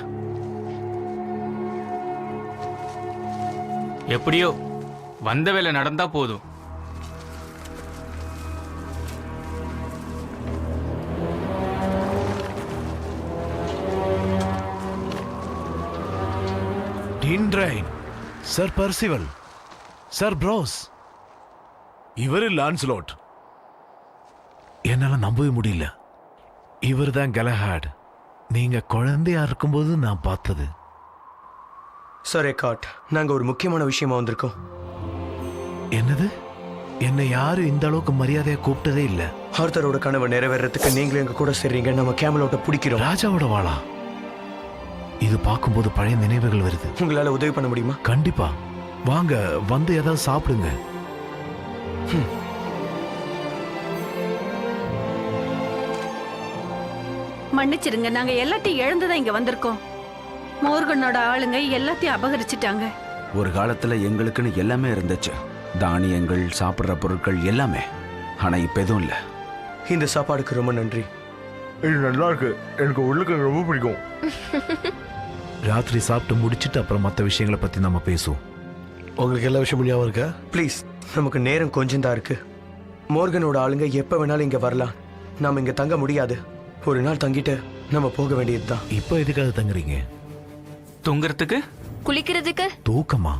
எப்படியோ வந்த வேலை நடந்தா போதும். டின்ட்ரைன், சர் பர்சிவல், சர் ப்ரோஸ், இவரு லான்ஸ்லோட். என்னால நம்பவே முடியல. இவர் தான் கலஹாட். நீங்க குழந்தையா இருக்கும்போது நான் பார்த்தது. சார் எக்கார்ட், நாங்க ஒரு முக்கியமான விஷயமா வந்திருக்கோம். என்னது? என்னை யாரும் இந்த அளவுக்கு மரியாதையா கூப்பிட்டதே இல்ல. ஆர்த்தரோட கனவை நிறைவேறதுக்கு நீங்களும் எங்க கூட சேர்றீங்க. நம்ம கேமலோட்ட பிடிக்கிறோம். ராஜாவோட வாளா? இது பார்க்கும்போது பழைய நினைவுகள் வருது. உங்களால உதவி பண்ண முடியுமா? கண்டிப்பா வாங்க, வந்து ஏதாவது சாப்பிடுங்க. மன்னிச்சிருங்க, நாங்க எல்லாத்தையும் இழந்துதான் இங்க வந்திருக்கோம். மோர்கனோட ஆளுங்க எல்லாத்தையும் அபகரிச்சிட்டாங்க. ஒரு காலத்துல எங்களுக்குன்னு எல்லாமே இருந்துச்சு, தானியங்கள், சாப்பிடுற பொருட்கள் எல்லாமே. ஆனா இப்ப எதுவும் இல்ல. இந்த சாப்பாடுக்கு ரொம்ப நன்றி. இது நல்லா இருக்கு, எனக்கு உள்ளுக்கு ரொம்ப பிடிக்கும். ராத்திரி சாப்பிட்டு முடிச்சிட்டு அப்புறம் மற்ற விஷயங்களை பத்தி நம்ம பேசுவோம். உங்களுக்கு எல்லா விஷயமும் ஞாபகம் இருக்கா? ப்ளீஸ், நமக்கு நேரம் கொஞ்சம் தான் இருக்கு. மோர்கனோட ஆளுங்க எப்ப வேணாலும் இங்க வரலாம். நாம இங்க தங்க முடியாது. ஒரு நாள் தங்கிட்டு நம்ம போக வேண்டியதுதான். இப்போ எதுக்காக தங்குறீங்க? தூங்குறதுக்கு? குளிக்கிறதுக்கு? தூக்கமா?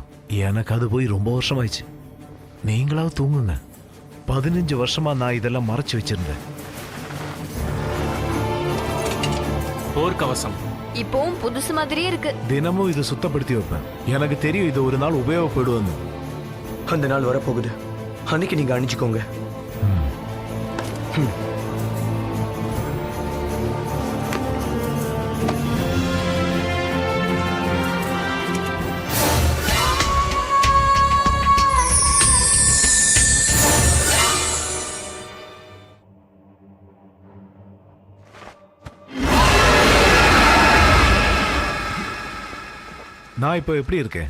எனக்கு அது போய் ரொம்ப வருஷம் ஆயிடுச்சு. நீங்களாவது தூங்குங்க. 15 வருஷமா நான் இதெல்லாம் மறைச்சு வச்சிருந்தேன். போர்க்கவசம் இப்பவும் புதுசு மாதிரியே இருக்கு. தினமும் இதை சுத்தப்படுத்தி வைப்பேன். எனக்கு தெரியும் இது ஒரு நாள் உபயோகப்படுவது. அந்த நாள் வரப்போகுது, அன்னைக்கு நீங்க அணிஞ்சுக்கோங்க. நான் இப்போ எப்படி இருக்கேன்?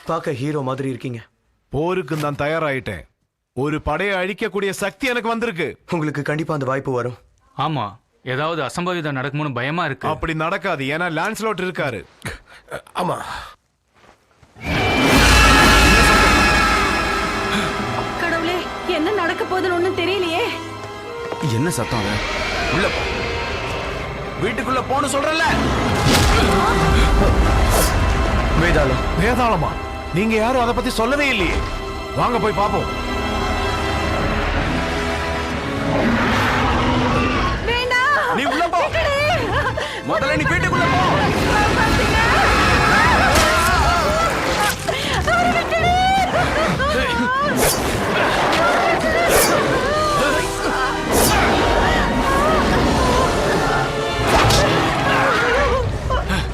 பார்க்க ஹீரோ மாதிரி இருக்கீங்க. போருக்கு நான் தயாராயிட்டேன். ஒரு படையை அழிக்கக்கூடிய சக்தி எனக்கு வந்திருக்கு. உங்களுக்கு கண்டிப்பா அந்த வாய்ப்பு வரும். ஆமா, ஏதாவது அசம்பாவிதம் நடக்கும்னு பயமா இருக்கு. அப்படி நடக்காது, ஏன்னா லான்ஸ்லோட் இருக்காரு. ஆமா, கடவுளே, என்ன நடக்க போகுதுன்னு ஒண்ணும் தெரியலையே. என்ன சத்தம் அது? உள்ள போ. வீட்டுக்குள்ள போன்னு சொல்றல. வேதாளம். வேதாளமா? நீங்க யாரும் அதை பத்தி சொல்லவே இல்லையே. வாங்க போய் பாப்போம். முதல்ல நீ வீட்டுக்குள்ள போ.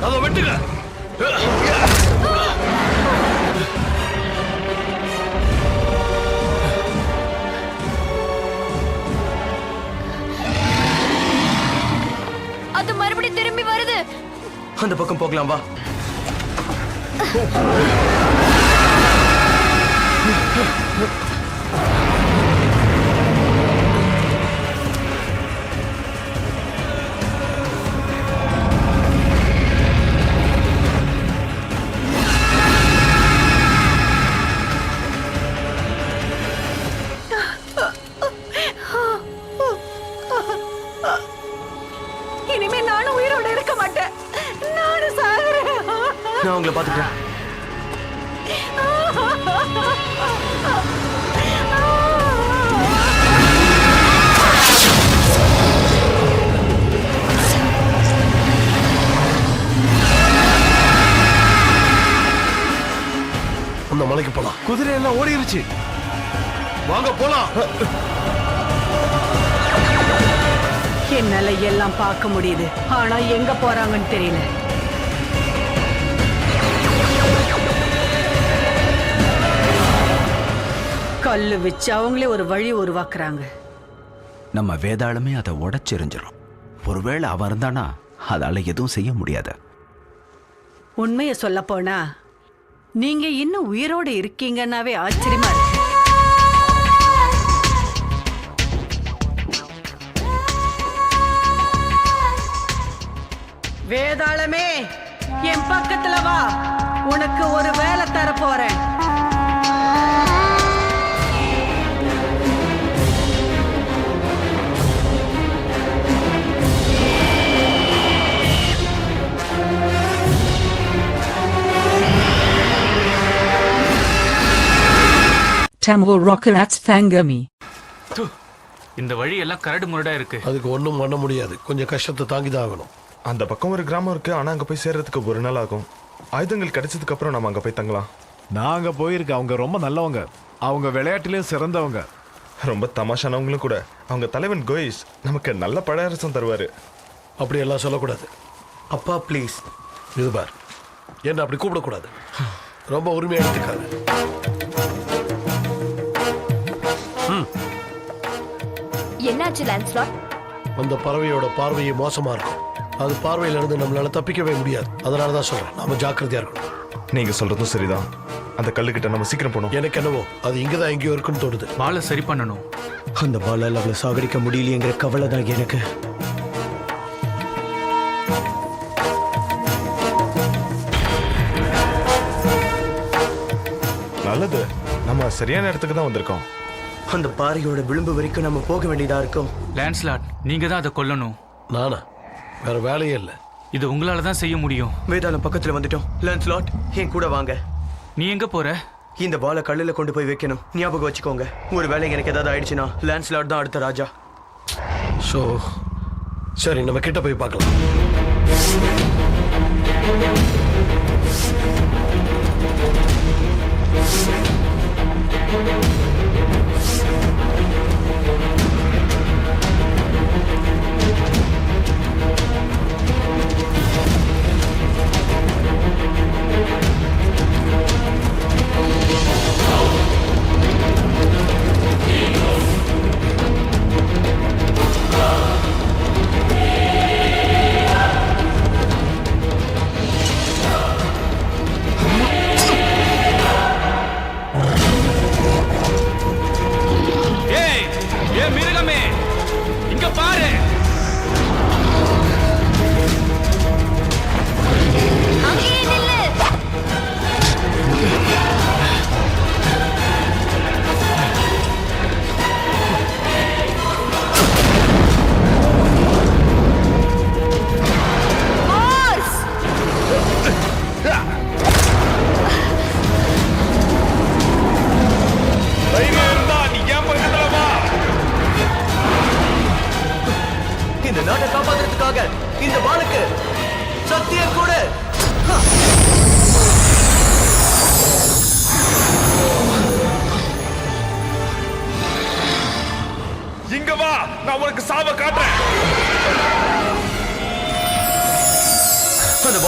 அதை வெட்டுங்க. அது மறுபடியும் திரும்பி வருது. அந்த பக்கம் போகலாம் வா. இனிமே நானும் உயிரோட இருக்க மாட்டேன். நானும் சாகுறேன். நான் உங்களை பார்த்துக்கிறேன். அந்த மலைக்கு போலாம். குதிரை எல்லாம் ஓடிருச்சு. வாங்க போலாம். என்னால எல்லாம் பார்க்க முடியுது. ஆனா எங்க போறாங்கன்னு தெரியல. கல்லு வச்சு அவங்களே ஒரு வழி உருவாக்குறாங்க. நம்ம வேதாளமே அதை உடைச்செறிஞ்சிடும். ஒருவேளை அவன் இருந்தானா அதால எதுவும் செய்ய முடியாது. உண்மைய சொல்ல போனா நீங்க இன்னும் உயிரோட இருக்கீங்கன்னாவே ஆச்சரியமா இருக்கு. வேதாளமே, என் பக்கத்துல வா. உனக்கு ஒரு வேலை தர போறேன். Tamil Rockets Fangami. து, இந்த வழி எல்லாம் கரடு முரடா இருக்கு. அதுக்கு ஒண்ணும் பண்ண முடியாது. கொஞ்சம் கஷ்டத்தை தாங்கிதான் ஆகணும். அந்த பக்கம் ஒரு கிராமம் இருக்கு, ஆனா அங்க போய் சேர்றதுக்கு ஒரு நாள் ஆகும். ஆயுதங்கள் கிடைச்சதுக்கு அப்புறம் நம்ம அங்க போய் தங்கலாம். நாங்க போயிருக்க அவங்க ரொம்ப நல்லவங்க. அவங்க விளையாட்டுலயும் சிறந்தவங்க. ரொம்ப தமாஷானவங்களும் கூட. அவங்க தலைவன் கோயிஸ் நமக்கு நல்ல பழரசம் தருவாரு. அப்படி எல்லாம் சொல்லக்கூடாது. அப்பா ப்ளீஸ். இது பார், என்ன அப்படி கூப்பிடக்கூடாது. ரொம்ப உரிமையா எடுத்துக்காது. என்னாச்சு லான்ஸ்லாட்? அந்த பறவையோட பார்வையை மோசமா இருக்கும். அது பார்வையில இருந்து நம்மளால தப்பிக்கவே முடியாது. அதனாலதான் சொல்றேன், நாம ஜாக்கிரதையா இருக்கணும். நீங்க சொல்றதும் சரிதான். அந்த கல்லுக்கிட்ட நம்ம சீக்கிரம் போகணும். எனக்கு என்னவோ அது இங்கதான் எங்கேயோ இருக்குன்னு தோணுது. பாலை சரி பண்ணணும். அந்த பாலால் அவளை சாகடிக்க முடியலையேங்கிற கவலை தான் எனக்கு. நல்லது, நம்ம சரியான இடத்துக்கு தான் வந்திருக்கோம். அந்த பாறையோட விளிம்பு வரைக்கும் நம்ம போக வேண்டியதா இருக்கும். லான்ஸ்லாட், நீங்க தான் அதை கொல்லணும். நானா? வேற வேலையே இல்லை. இது உங்களால தான் செய்ய முடியும். வேதாளம் பக்கத்துல வந்துட்டோம். லான்ஸ்லாட், என் கூட வாங்க. நீ எங்க போற? இந்த பாலை கல்லுல கொண்டு போய் வைக்கணும். ஞாபகம் வச்சுக்கோங்க, ஒரு வேளை எனக்கு ஏதாவது ஆயிடுச்சுன்னா லான்ஸ்லாட் தான் அடுத்த ராஜா. ஸோ சரி, நம்ம கிட்ட போய் பார்க்கலாம்.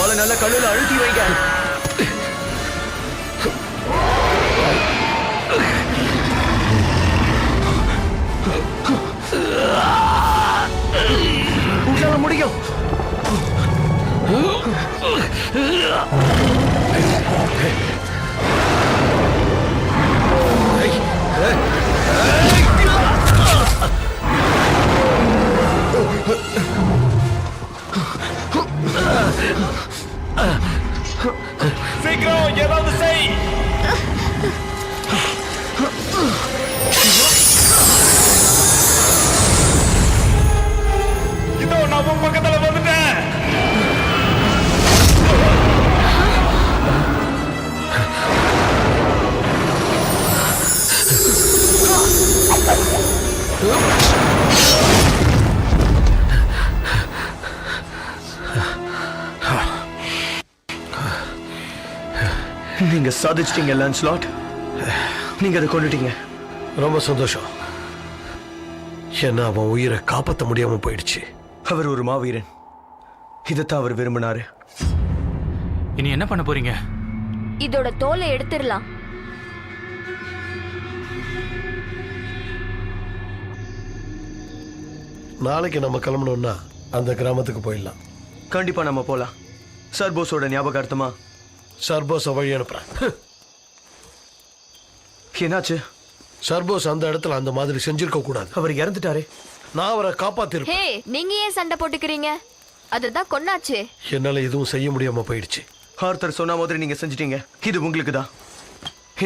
வாழை நல்ல கல்லுல அழுத்தி வைங்க. உங்களால முடியும். சீக்கிரம் ஏதாவது செய். இதோ நான் உன் பக்கத்துல வந்துட்டேன். நீங்க சாதிச்சிட்டீங்க லான்ஸ்லாட். நீங்க அதை கொண்டுட்டீங்க. ரொம்ப சந்தோஷம். என்ன அவன் உயிரை காப்பாற்ற முடியாம போயிடுச்சு. அவர் ஒரு மாவீரன். இதைத்தான் அவர் விரும்பினாரு. இனி என்ன பண்ண போறீங்க? இதோட தோலை எடுத்துடலாம். நாளைக்கு நம்ம கிளம்பணும்னா அந்த கிராமத்துக்கு போயிடலாம். கண்டிப்பா நம்ம போலாம். சர்போஸோட ஞாபகார்த்தமா சர்போஸை வழி அனுப்புறேன். என்னாச்சு? சர்போஸ் அந்த இடத்துல அந்த மாதிரி செஞ்சிருக்க கூடாது. அவர் இறந்துட்டாரே. நான் அவரை காப்பாத்திருப்பேன். ஹே, நீங்க ஏன் சண்டை போட்டுக்கிறீங்க? அதுதான் கொன்னாச்சு. என்னால எதுவும் செய்ய முடியாம போயிடுச்சு. ஆர்த்தர் சொன்ன மாதிரி நீங்க செஞ்சிட்டீங்க. இது உங்களுக்கு தான்.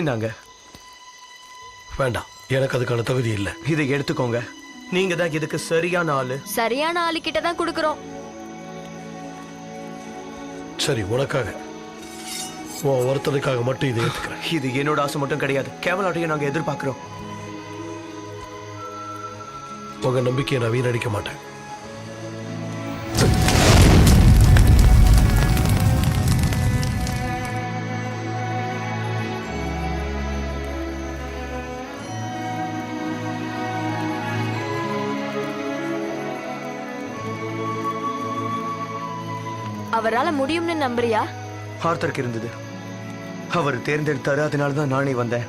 இந்தாங்க. வேண்டாம், எனக்கு அதுக்கான தகுதி இல்லை. இதை எடுத்துக்கோங்க. நீங்க தான் இதுக்கு சரியான ஆளு. சரியான ஆளுகிட்ட தான் கொடுக்கறோம். சரி, உனக்காக, உன் ஒருத்தனுக்காக மட்டும் இதை ஏத்துக்கிறேன். இது என்னோட ஆசை மட்டும் கிடையாது. கேமலாட்டையும் நாங்க எதிர்பார்க்கிறோம். உங்க நம்பிக்கையை நான் வீணடிக்க மாட்டேன். அவரால முடியும்னு நம்புறியா? ஆர்த்தருக்கு இருந்தது. அவர் தேர்ந்தெடுத்தாரு. அதனாலதான் நானே வந்தேன்.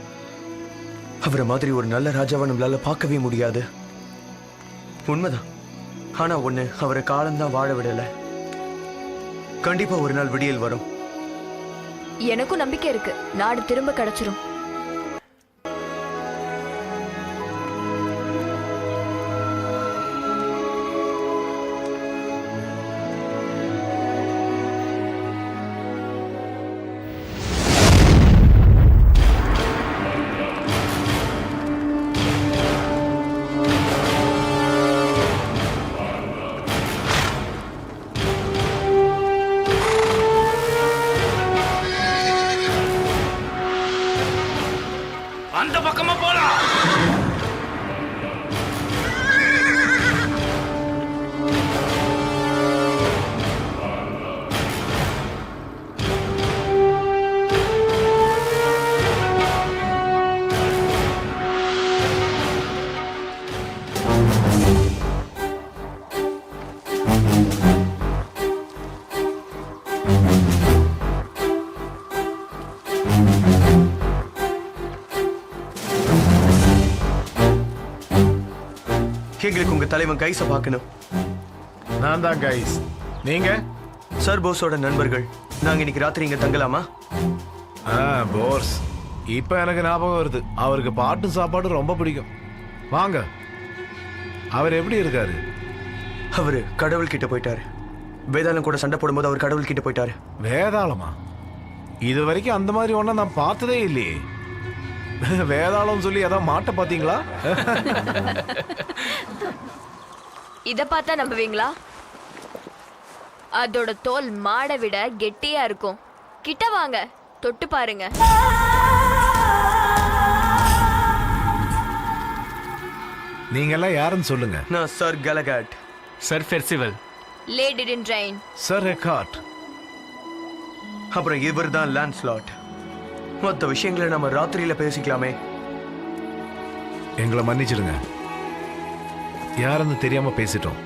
அவரை மாதிரி ஒரு நல்ல ராஜாவை நம்மளால பார்க்கவே முடியாது. உண்மைதான். ஆனா ஒண்ணு, அவரை காலம்தான் வாழ விடல. கண்டிப்பா ஒரு நாள் விடியல் வரும். எனக்கும் நம்பிக்கை இருக்கு. நாடு திரும்ப கிடைச்சிரும். அந்த பக்கமா போலாம். எங்களுக்கு உங்க தலைவன் கைஸை பார்க்கணும். நான் தான் கைஸ். நீங்க? சர்போஸோட நண்பர்கள். நாங்க இன்னைக்கு ராத்திரி இங்க தங்கலாமா? போர்ஸ். இப்ப எனக்கு ஞாபகம் வருது. அவருக்கு பாட்டு சாப்பாடு ரொம்ப பிடிக்கும். வாங்க. அவர் எப்படி இருக்காரு? அவரு கடவுள் கிட்ட போயிட்டாரு. வேதாளம் கூட சண்டை போடும்போது அவர் கடவுள் கிட்ட போயிட்டாரு. வேதாளமா? இது வரைக்கும் அந்த மாதிரி ஒன்றும் நான் பார்த்ததே இல்லையே. வேதாளம் சொல்லி ஏதாவது மாட்ட பாத்தீங்களா? இத பார்த்தா நம்புவீங்களா? அதோட தோல் மாடை விட கெட்டியா இருக்கும். கிட்ட வாங்க, தொட்டு பாருங்க. நீங்க எல்லாம் யாருன்னு சொல்லுங்க. நான் sir Galahad. Sir Percival. Lady Dindrane. Sir Eckhart. அப்புறம் இவர் தான் லான்ஸ்லாட். மொத்த விஷயங்களை நம்ம ராத்திரியில பேசிக்கலாமே. எங்களை மன்னிச்சிடுங்க. யாருன்னு தெரியாம பேசிட்டோம்.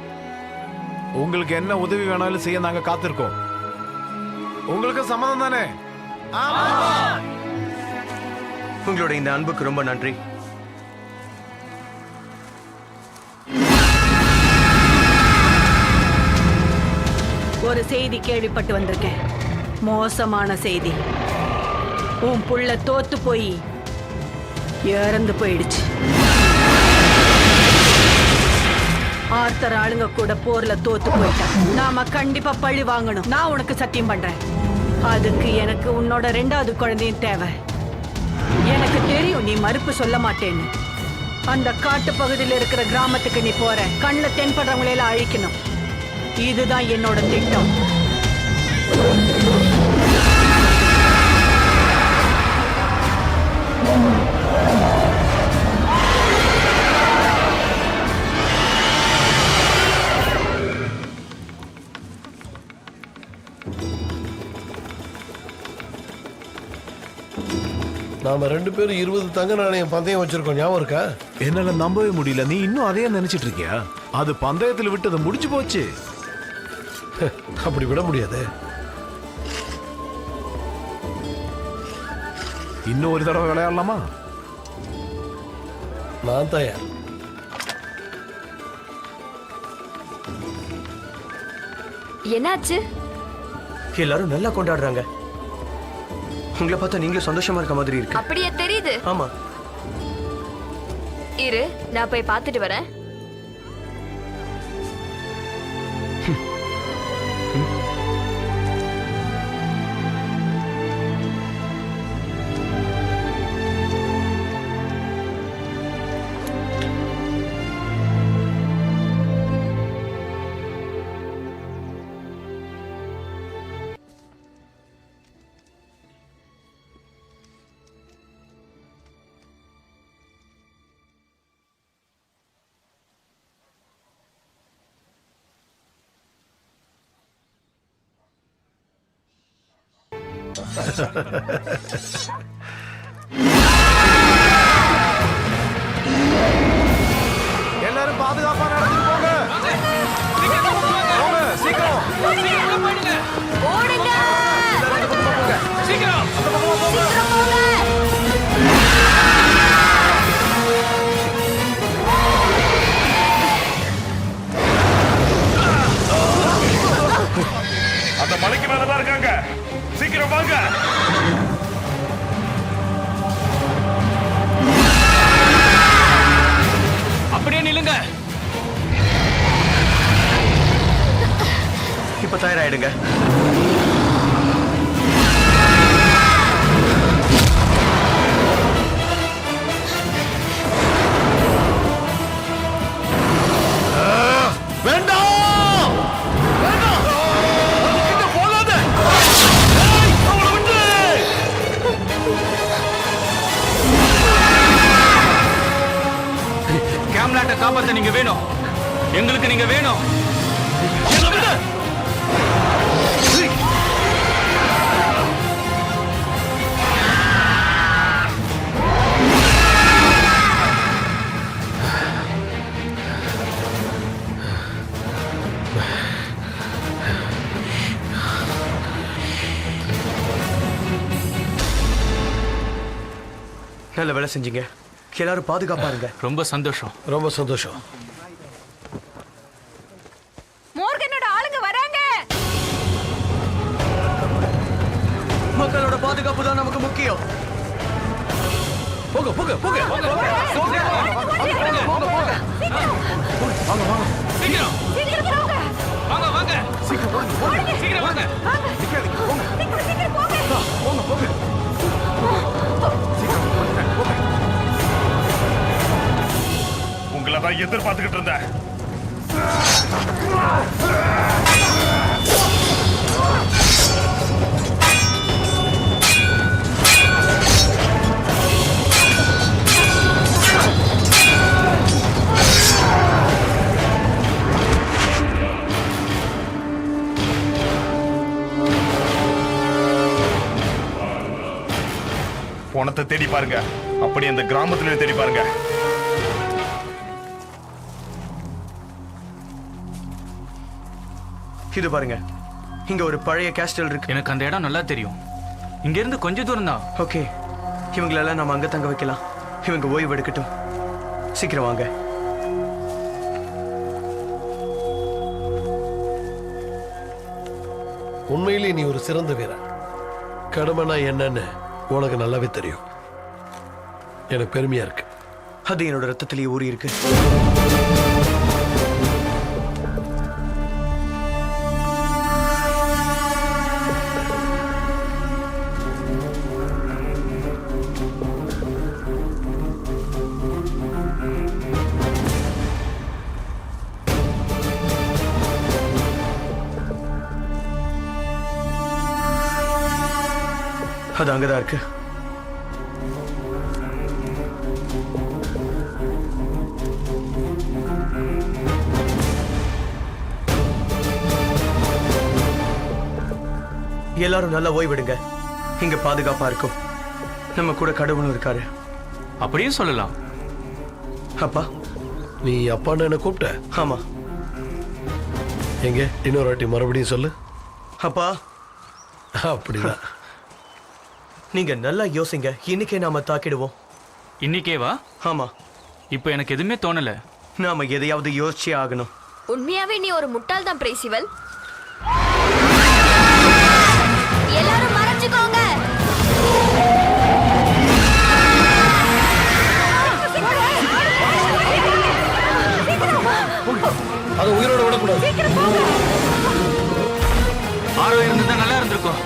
உங்களுக்கு என்ன உதவி வேணாலும் செய்ய நாங்க காத்திருக்கோம். உங்களுக்கு சம்மதம் தானே? உங்களோட இந்த அன்புக்கு ரொம்ப நன்றி. ஒரு செய்தி கேள்விப்பட்டு வந்திருக்கேன். மோசமான செய்தி. உன் புள்ள தோத்து போய் இறந்து போயிடுச்சு. ஆர்த்தர் ஆளுங்க கூட போர்ல தோத்து போயிட்டான். நாம கண்டிப்பா பழி வாங்கணும். நான் உனக்கு சத்தியம் பண்றேன். அதுக்கு எனக்கு உன்னோட 2வது குழந்தையும் தேவை. எனக்கு தெரியும் நீ மறுப்பு சொல்ல மாட்டேன்னு. அந்த காட்டு பகுதியில் இருக்கிற கிராமத்துக்கு நீ போற. கண்ணில் தென்படுறவங்களையெல்லாம் அழிக்கணும். இதுதான் என்னோட திட்டம். நாம 2 பேரும் 20 தங்க நாணயம் பந்தயம் வச்சிருக்கோம், ஞாபகம் இருக்கா? என்னால நம்பவே முடியல. நீ இன்னும் அதையே நினைச்சிட்டு இருக்கியா? அது பந்தயத்தில் விட்டது முடிஞ்சு போச்சு. அப்படி விட முடியாது. இன்னும் ஒரு தடவை விளையாடலாமா? நான் தயார். என்னாச்சு? எல்லாரும் நல்லா கொண்டாடுறாங்க. உங்களை பார்த்தா நீங்களும் சந்தோஷமா இருக்க மாதிரி இருக்கு. அப்படியே தெரியுது. ஆமா. இரு, நான் போய் பார்த்துட்டு வரேன். எல்லாரும் பாதுகாப்பா நடந்து போங்க. போங்க, சீக்கிரம். ஓடுங்க. சீக்கிரம் சீக்கிரம் போங்க. அந்த மலைக்கு மேலதான் இருக்காங்க. சீக்கிரம் வாங்க. அப்படியே நில்லுங்க. இப்ப தயாராயிடுங்க. கேம்லாட்டை காப்பாத்த நீங்க வேணும். எங்களுக்கு நீங்க வேணும். நல்ல வேலை செஞ்சீங்க. எல்லாரும் பாதுகாப்பா இருங்க. ரொம்ப சந்தோஷம். ரொம்ப சந்தோஷம். மோர்கனோட ஆளுங்க வராங்க. மக்களோட பாதுகாப்பு தான் நமக்கு முக்கியம். போங்க போங்க போங்க. சீக்கிரம் வாங்க வாங்க. சீக்கிரம் வாங்க. உங்களை தான் எதிர்பார்த்துக்கிட்டு இருந்தேன். பணத்தை தேடி பாருங்க. அப்படி அந்த கிராமத்துல தேடி பாருங்க. இது பாருங்க, இங்க ஒரு பழைய கேஸ்டல் இருக்கு. எனக்கு அந்த இடம் நல்லா தெரியும். இங்க இருந்து கொஞ்ச தூரம் தான். ஓகே, இவங்களெல்லாம் நம்ம அங்க தங்க வைக்கலாம். இவங்க ஓய்வு எடுக்கட்டும். சீக்கிரம் வாங்க. உண்மையிலே நீ ஒரு சிறந்த வீரன். கடமைனா என்னன்னு உனக்கு நல்லாவே தெரியும். எனக்கு பெருமையா இருக்கு. அது என்னோட ரத்தத்திலேயே ஊறி இருக்கு. அது அங்கதான் இருக்கு. எல்லாரும் நல்லா ஓய்வெடுங்க. இங்க பாதுகாப்பா இருக்கும். நம்ம கூட கடவுளும் இருக்காரு. அப்படியே சொல்லலாம். அப்பா, நீ அப்பான்னு என்ன கூப்பிட்ட? ஆமா. எங்க இன்னொரு வாட்டி மறுபடியும் சொல்லு. அப்பா. அப்படிதான். நீங்க நல்லா யோசிங்க. இன்னைக்கே நாம தாக்கிடுவோம். இன்னைக்கேவா? ஆமா. இப்போ எனக்கு எதுவுமே தோணல. நாம எதையாவது யோசிச்சே ஆகணும். உண்மையாவே நீ ஒரு முட்டாள் தான் பிரேசிவல். எல்லாரும் மறைஞ்சுக்கோங்க. அதை உயிரோட விடக்கூடாது. ஆரோ இருந்ததா நல்லா இருந்திருக்கும்.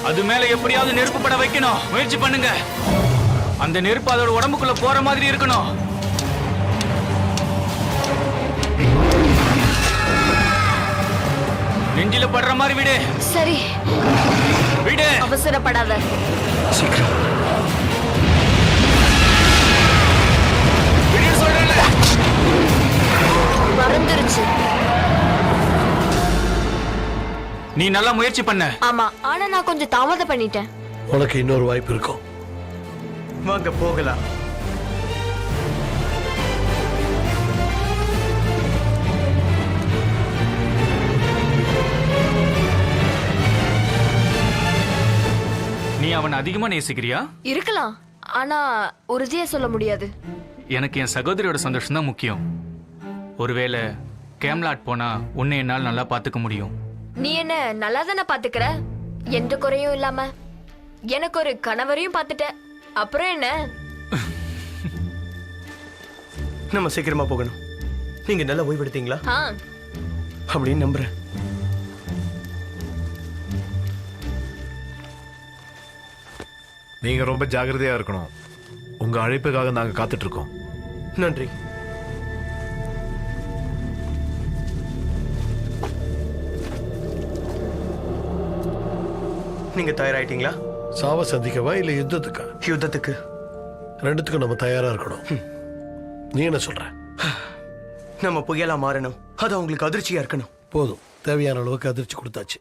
அது மேல எப்படியாவது நெருப்பு பட வைக்கணும். முயற்சி பண்ணுங்க. அந்த நெருப்பு அதோட உடம்புக்குள்ள போற மாதிரி இருக்கணும். நெஞ்சில படுற மாதிரி விடு. சரி விடு. அவசரப்படாத. சீக்கிரம் விடு சொல்றேன்ல. மறந்துருச்சு. நீ நல்லா முயற்சி பண்ண. ஆமா, ஆனா நான் கொஞ்சம் தாமதம் பண்ணிட்டேன். உனக்கு இன்னொரு வாய்ப்பு இருக்கும். வாங்க போகலாம். நீ அவனை அதிகமா நேசிக்கிறியா? இருக்கலாம், ஆனா உறுதியா சொல்ல முடியாது. எனக்கு என் சகோதரியோட சந்தோஷம் தான் முக்கியம். ஒருவேளை கேம்லாட் போனா உன்னை என்னால் நல்லா பாத்துக்க முடியும். நீ என்ன நல்லா தானே பாத்துக்கிற? எந்த குறையும் இல்லாம. எனக்கு ஒரு கணவரையும் பாத்துட்ட. அப்புறம் என்ன? நம்ம சீக்கிரமா போகணும். நீங்க நல்லா ஓய்வெடுத்தீங்களா? அப்படின்னு நம்புறேன். நீங்க ரொம்ப ஜாக்கிரதையா இருக்கணும். உங்க அழைப்புக்காக நாங்க காத்துட்டு இருக்கோம். நன்றி. நீங்க தயாராயிட்டீங்களா? சாவ சந்திக்கவா இல்ல யுத்தத்துக்கா? யுத்தத்துக்கு. ரெண்டுத்துக்கும் நம்ம தயாரா இருக்கணும். நீ என்ன சொல்ற? நம்ம புயலா மாறணும். அது அவங்களுக்கு அதிர்ச்சியா இருக்கணும். போதும், தேவையான அளவுக்கு அதிர்ச்சி கொடுத்தாச்சு.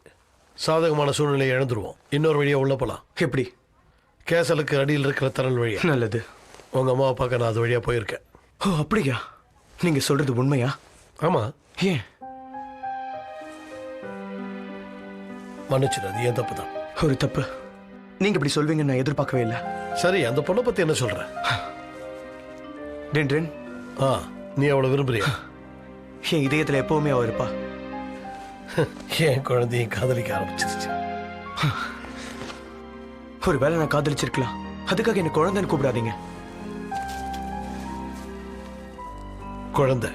சாதகமான சூழ்நிலையை இழந்துருவோம். இன்னொரு வழியா உள்ள போலாம். எப்படி? கேசலுக்கு அடியில் இருக்கிற தரல் வழியா. நல்லது. உங்க அம்மாவை பார்க்க நான் அது வழியா போயிருக்கேன். ஓ அப்படியா? நீங்க சொல்றது உண்மையா? ஆமா. ஏன்? மன்னிச்சிடு, அது ஏன் தப்பு தான். ஒரு தப்பு. நீங்க இப்படி சொல்வீங்கன்னு நான் எதிர்பார்க்கவே இல்லை. சரி, அந்த பொண்ணை பத்தி என்ன சொல்ற? டென்ட்ரின். நீ அவளை விரும்புறியா? என் இதயத்துல எப்பவுமே அவ இருப்பா. என் குழந்தையும் காதலிக்க ஆரம்பிச்சிருச்சு. ஒரு வேளை நான் காதலிச்சிருக்கலாம். அதுக்காக என்ன குழந்தைன்னு கூப்பிடாதீங்க. குழந்தை.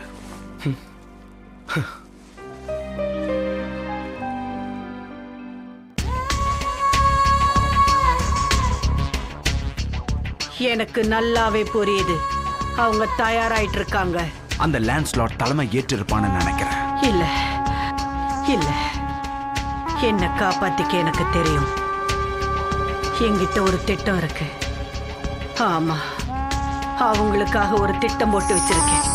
எனக்கு நல்லாவே புரியுது. அவங்க தயாராயிட்டு இருக்காங்க. அந்த லான்ஸ்லாட் தலைமை ஏற்றிருப்பான்னு நினைக்கிறேன். இல்ல இல்ல, என்ன காப்பாத்திக்க எனக்கு தெரியும். என்கிட்ட ஒரு திட்டம் இருக்கு. ஆமா, அவங்களுக்காக ஒரு திட்டம் போட்டு வச்சிருக்கேன்.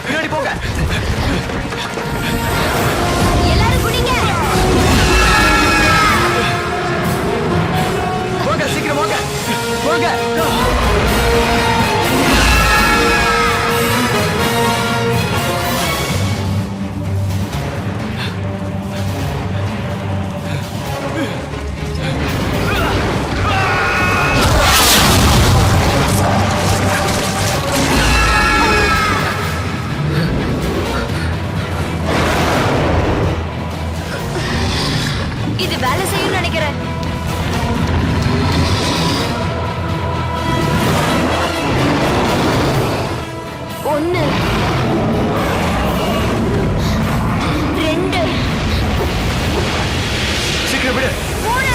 பின்னாடி போங்க. வேலை செய்யும்னு நினைக்கிறேன். ஒன்னு, ரெண்டு, சீக்கிரம் விடு. மூணு.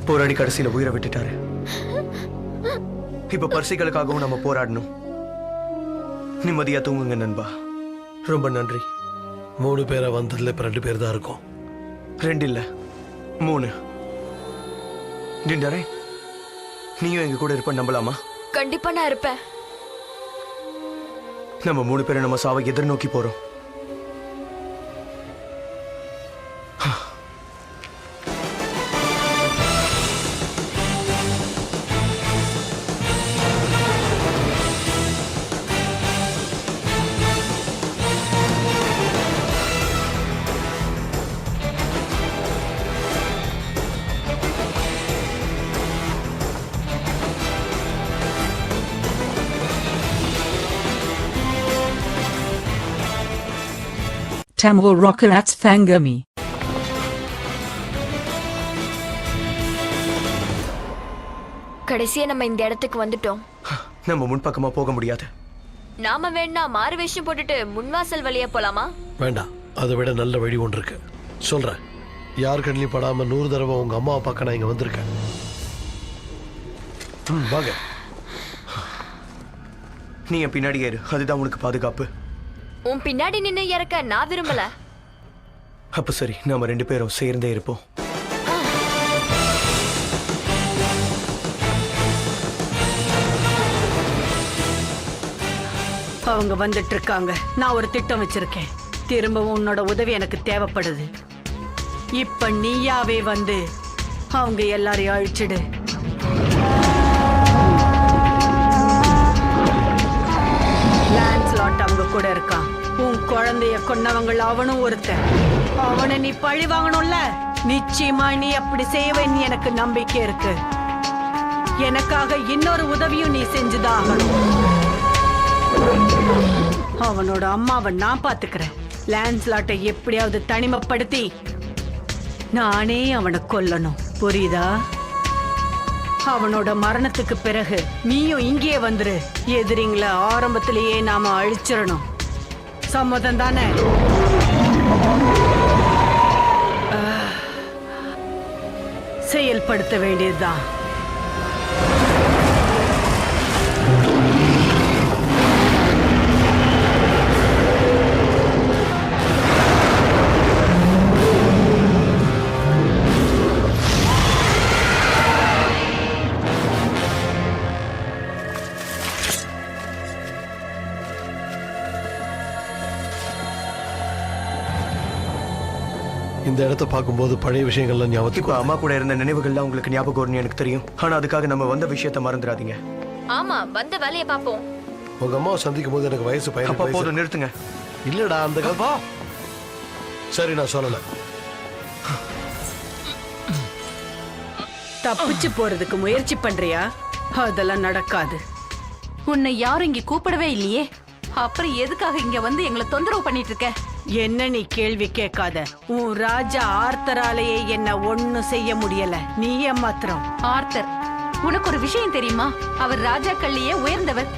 போராடி கடைசியில உயிரை விட்டுட்டாரு. இப்ப பரிசுகளுக்காகவும் நம்ம போராடணும். நிம்மதியா தூங்குங்க நண்பா. ரொம்ப நன்றி. 3 பேரை வந்ததுல இப்ப 2 பேர் தான் இருக்கும். 2 இல்ல 3. டிண்டரே, நீயும் எங்க கூட இருப்ப நம்பலாமா? கண்டிப்பா நான் இருப்பேன். நம்ம 3 பேரும் நம்ம சாவை எதிர்நோக்கி போறோம். Tamil Rockets Thangami. கடைசியா நம்ம இந்த இடத்துக்கு வந்துட்டோம். நம்ம முன்பக்கமா போக முடியாது. நாம வேணா மாறு வேஷம் போட்டுட்டு முன்வாசல் வழியா போலாமா? வேண்டாம், அதை விட நல்ல வழி ஒன்று இருக்கு. சொல்றேன். யார் கண்ணிலையும் படாம 100 தடவை உங்க அம்மாவை பார்க்க நான் இங்க வந்திருக்கேன். வாங்க. நீ என் பின்னாடி ஏறு, அதுதான் உனக்கு பாதுகாப்பு. உன் பின்னாடி நின்னு இறக்க நான் விரும்பல. அப்ப சரி, நாம 2 பேரும் சேர்ந்தே இருப்போம். அவங்க வந்துட்டு இருக்காங்க. நான் ஒரு திட்டம் வச்சிருக்கேன். திரும்பவும் உன்னோட உதவி எனக்கு தேவைப்படுது. இப்ப நீயாவே வந்து அவங்க எல்லாரையும் அழிச்சிடு. லான்ஸ்லாட் அவங்க கூட இருக்கான். உன் குழந்தைய கொன்னவங்கள் அவனும் ஒருத்தன். அவனை நீ பழி வாங்கணும்ல. நிச்சயமா நீ அப்படி செய்வேன்னு எனக்கு நம்பிக்கை இருக்கு. எனக்காக இன்னொரு உதவியும் நீ செஞ்சுதான் ஆகணும். அவனோட அம்மாவை நான் பாத்துக்கிறேன். லான்ஸ்லாட்டை எப்படியாவது தனிமைப்படுத்தி நானே அவனை கொல்லணும். புரியுதா? அவனோட மரணத்துக்கு பிறகு நீயும் இங்கே வந்துரு. எதிரிங்கள ஆரம்பத்திலேயே நாம அழிச்சிடணும். சம்மதம் தானே? செயல்படுத்த வேண்டியதுதான். இந்த இடத்தை பார்க்கும்போது பழைய விஷயங்கள்லாம் ஞாபகம். இப்ப அம்மா கூட இருந்த நினைவுகள்லாம் உங்களுக்கு ஞாபகம் வரும்னு எனக்கு தெரியும். ஆனா அதுக்காக நம்ம வந்த விஷயத்தை மறந்துடாதீங்க. ஆமா, வந்த வேலையை பாப்போம். உங்க அம்மாவை சந்திக்கும் போது எனக்கு வயசு அப்ப போதும், நிறுத்துங்க. இல்லடா, அந்த கல்பா. சரி, நான் சொல்லல. தப்பிச்சு போறதுக்கு முயற்சி பண்றியா? அதெல்லாம் நடக்காது. உன்னை யாரும் இங்க கூப்பிடவே இல்லையே. அப்புறம் எதுக்காக இங்க வந்து எங்களை தொந்தரவு பண்ணிட்டு இருக்க? என்ன நீ கேள்வி கேட்காத. உன் ராஜா ஆர்த்தராலேயே என்ன ஒண்ணும் செய்ய முடியல. நீ ஏமாத்திரம். ஆர்த்தர், உனக்கு ஒரு விஷயம் தெரியுமா? அவர் ராஜாக்கள்லயே உயர்ந்தவர்.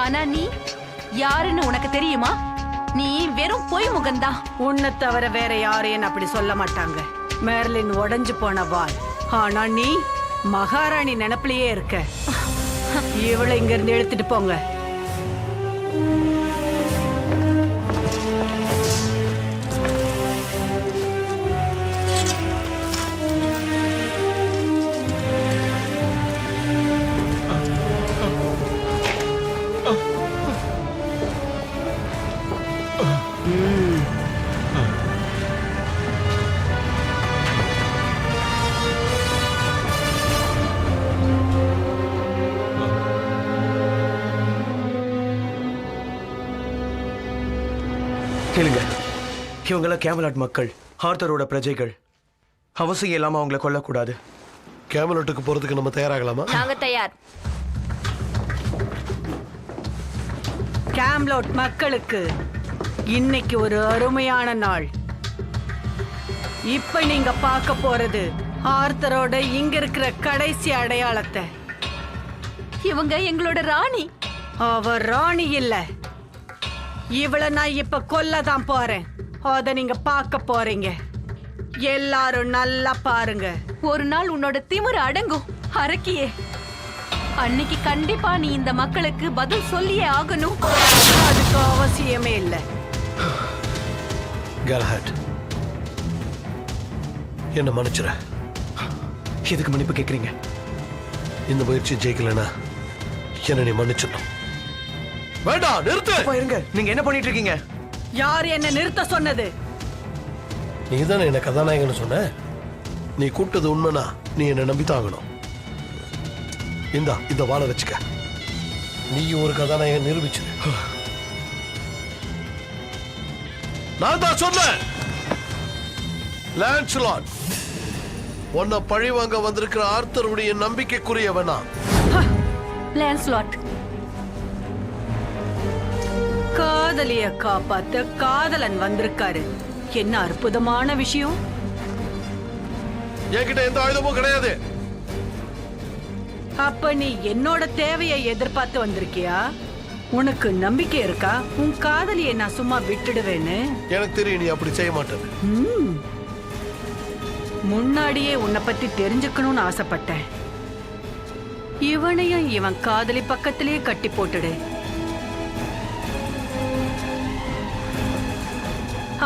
ஆனா நீ யாருன்னு உனக்கு தெரியுமா? நீ வெறும் பொய் முகம்தான். உன்னை தவிர வேற யாரையும் அப்படி சொல்ல மாட்டாங்க. மேர்லின் உடைஞ்சு போன வாள். ஆனா நீ மகாராணி நினைப்பிலேயே இருக்க. இவளை இங்க இருந்து எடுத்துட்டு போங்க. கேளுங்க, இவங்கெல்லாம் கேமலாட் மக்கள், ஆர்த்தரோட பிரஜைகள். அவசியம் இல்லாம அவங்கள கொல்லக்கூடாது. கேமலோட்டுக்கு போறதுக்கு நம்ம தயாராகலாமா? நாங்க தயார். கேம்லோட் மக்களுக்கு இன்னைக்கு ஒரு அருமையான நாள். இப்ப நீங்க பார்க்க போறது ஆர்த்தரோட இங்க இருக்கிற கடைசி அடையாளத்தை. இவங்க எங்களோட ராணி. அவ ராணி இல்ல, இவளை நான் இப்ப கொல்லதான் போறேன். அத நீங்க பார்க்க போறீங்க. எல்லாரும் நல்லா பாருங்க. ஒரு நாள் உன்னோட திமிரு அடங்கும் அரக்கியே. அன்னைக்கு கண்டிப்பா நீ இந்த மக்களுக்கு பதில் சொல்லியே ஆகணும். அதுக்கு அவசியமே இல்ல. கேலஹட், என்ன மன்னிச்சிட. எதுக்கு மன்னிப்பு கேக்குறீங்க? இந்த முயற்சி ஜெயிக்கலனா என்ன நீ மன்னிச்சிடணும். வேண்டாம், நிறுத்து. இருங்க, நீங்க என்ன பண்ணிட்டு இருக்கீங்க? யார் என்ன நிறுத்த சொன்னது? நீ தானே என்ன கதாநாயகன் சொன்ன. நீ கூப்பிட்டது உண்மைனா நீ என்ன நம்பித்தாகணும். இந்த வாழை வச்சுக்க. நீயும் ஒரு கதாநாயகன் நிரூபிச்சிரு. நான் தான் சொன்னேன். லான்ஸ்லாட், உன்னை பழி வாங்க வந்திருக்கிற ஆர்த்தருடைய நம்பிக்கைக்குரியவனா? லான்ஸ்லாட், காதலிய காப்பாத்த காதலன் வந்திருக்காரு. என்ன அற்புதமான விஷயம். என்கிட்ட எந்த ஆயுதமும் கிடையாது. அப்ப நீ என்னோட தேவையை எதிர்பார்த்து வந்திருக்கியா? உனக்கு நம்பிக்கை இருக்கா உன் காதலியை நான் சும்மா விட்டுடுவேன்னு? எனக்கு தெரியும் நீ அப்படி செய்ய மாட்டேன். முன்னாடியே உன்னை பத்தி தெரிஞ்சுக்கணும்னு ஆசைப்பட்டேன். இவனையும் இவன் காதலி பக்கத்திலேயே கட்டி போட்டுடு.